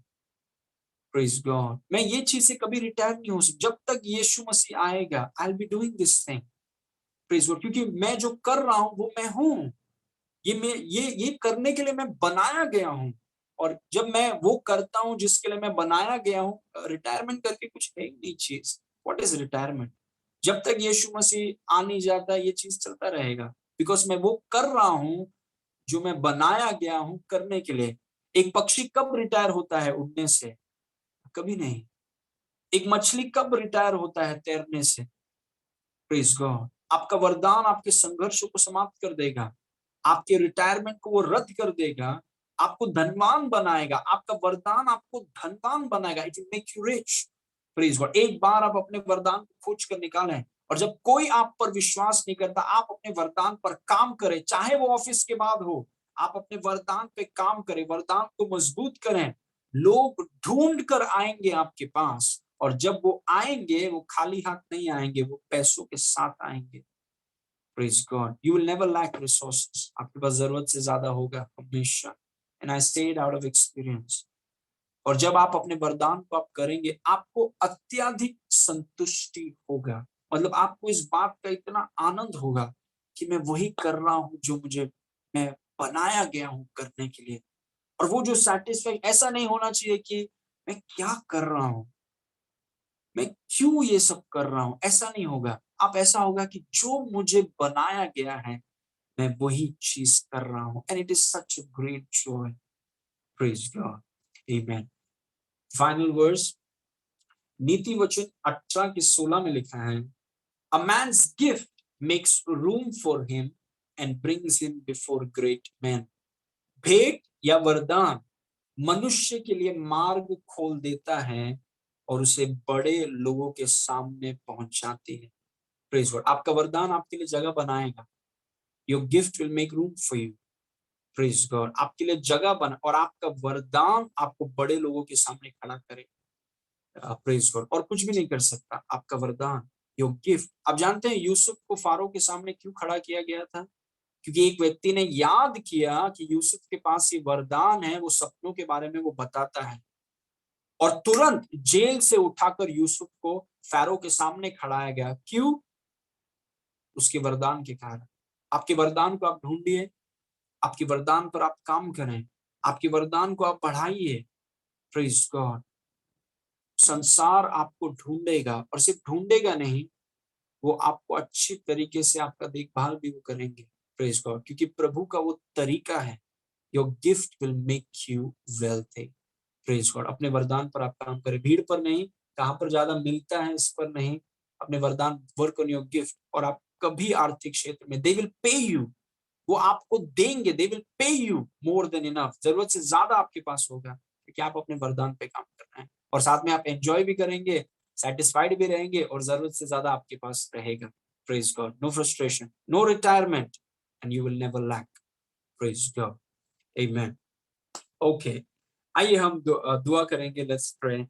Speaker 1: Praise God. मैं ये चीजें कभी रिटायर नहीं हो सकता, जब तक यीशु मसीह आएगा I will be doing this thing. Praise God. क्योंकि मैं जो कर रहा हूँ वो मैं हूँ, ये करने के लिए मैं बनाया गया हूँ। और जब मैं वो करता हूँ जिसके लिए मैं बनाया गया हूँ, रिटायरमेंट करके कुछ है ही नहीं चीज। What is retirement? जब तक यीशु मसीह आ नहीं जाता ये चीज चलता रहेगा, बिकॉज मैं वो कर रहा हूँ जो मैं बनाया गया हूँ करने के लिए। एक पक्षी कब रिटायर होता है उड़ने से? कभी नहीं। एक मछली कब रिटायर होता है तैरने से? Praise God. आपका वरदान आपके संघर्षों को समाप्त कर देगा, आपके रिटायरमेंट को वो रद्द कर देगा, आपको धनवान बनाएगा। आपका वरदान आपको धनवान बनाएगा। It will make you rich. Praise God. एक बार आप अपने वरदान को खोज कर निकालें, और जब कोई आप पर विश्वास नहीं करता, आप अपने वरदान पर काम करें, चाहे वो ऑफिस के बाद हो। आप अपने वरदान पे काम करें, वरदान को मजबूत करें। लोग ढूंढ कर आएंगे आपके पास, और जब वो आएंगे वो खाली हाथ नहीं आएंगे, वो पैसों के साथ आएंगे। Praise God. You will never lack resources. आपके पास जरूरत से ज्यादा होगा हमेशा। And I stayed out of experience. और जब आप अपने वरदान को आप करेंगे, आपको अत्यधिक संतुष्टि होगा। मतलब आपको इस बात का इतना आनंद होगा कि मैं वही कर रहा हूँ जो मैं बनाया गया हूँ करने के लिए। और वो जो सेटिस्फाई, ऐसा नहीं होना चाहिए कि मैं क्या कर रहा हूँ, मैं क्यों ये सब कर रहा हूँ, ऐसा नहीं होगा। आप ऐसा होगा कि जो मुझे बनाया गया है मैं वही चीज कर रहा हूँ। And it is such a great joy. Praise God. Amen. Final verse, नीति वचन 18 के 16 में लिखा है, a man's gift makes room for him and brings him before great man. भेंट या वरदान मनुष्य के लिए मार्ग खोल देता है और उसे बड़े लोगों के सामने पहुंचाती है। Praise God. आपका वरदान आपके लिए जगह बनाएगा। Your gift will make room for you. Praise God. आपके लिए जगह बना, और आपका वरदान आपको बड़े लोगों के सामने खड़ा करेगा। Praise God. और कुछ भी नहीं कर सकता आपका वरदान, योर गिफ्ट। आप जानते हैं यूसुफ को फारो के सामने क्यों खड़ा किया गया था? क्योंकि एक व्यक्ति ने याद किया कि यूसुफ के पास ये वरदान है, वो सपनों के बारे में वो बताता है, और तुरंत जेल से उठाकर यूसुफ को फैरो के सामने खड़ाया गया। क्यों? उसके वरदान के कारण। आपके वरदान को आप ढूंढिए, आपके वरदान पर आप काम करें, आपके वरदान को आप बढ़ाइए। Praise God. संसार आपको ढूंढेगा, और सिर्फ ढूंढेगा नहीं, वो आपको अच्छी तरीके से आपका देखभाल भी वो करेंगे। Praise God. क्योंकि प्रभु का वो तरीका है, your gift will make you wealthy. Praise God. अपने वरदान पर आप काम करें, भीड़ पर नहीं, कहां पर ज्यादा मिलता है इस पर नहीं। अपने वरदान, वर्क ऑन योर गिफ्ट। और आप कभी आर्थिक क्षेत्र में, दे विल पे यू, वो आपको देंगे, they will pay you more than enough. जरूरत से ज्यादा आपके पास होगा, क्योंकि आप अपने वरदान पे काम कर रहे हैं। और साथ में आप एंजॉय भी करेंगे, सेटिस्फाइड भी रहेंगे, और जरूरत से ज्यादा आपके पास रहेगा। Praise God. No frustration, no retirement, and you will never lack. Praise God. Amen. Okay, आइए हम दुआ करेंगे। Let's pray.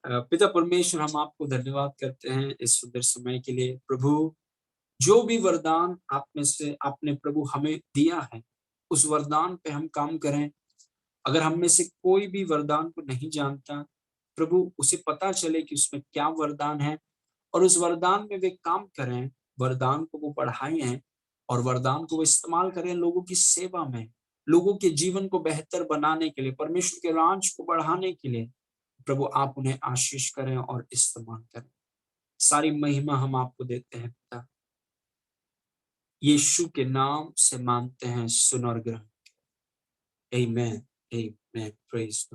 Speaker 1: पिता परमेश्वर, हम आपको धन्यवाद करते हैं इस सुंदर समय के लिए। प्रभु, जो भी वरदान आप में से आपने प्रभु हमें दिया है, उस वरदान पे हम काम करें। अगर हम में से कोई भी वरदान को नहीं जानता, प्रभु उसे पता चले कि उसमें क्या वरदान है, और उस वरदान में वे काम करें, वरदान को वो बढ़ाएं, और वरदान को वो इस्तेमाल करें लोगों की सेवा में, लोगों के जीवन को बेहतर बनाने के लिए, परमेश्वर के राज को बढ़ाने के लिए। प्रभु आप उन्हें आशीष करें और इस्तेमाल करें। सारी महिमा हम आपको देते हैं पिता, यीशु के नाम से मांगते हैं, सुन और ग्रहण। आमेन। आमेन। प्रेज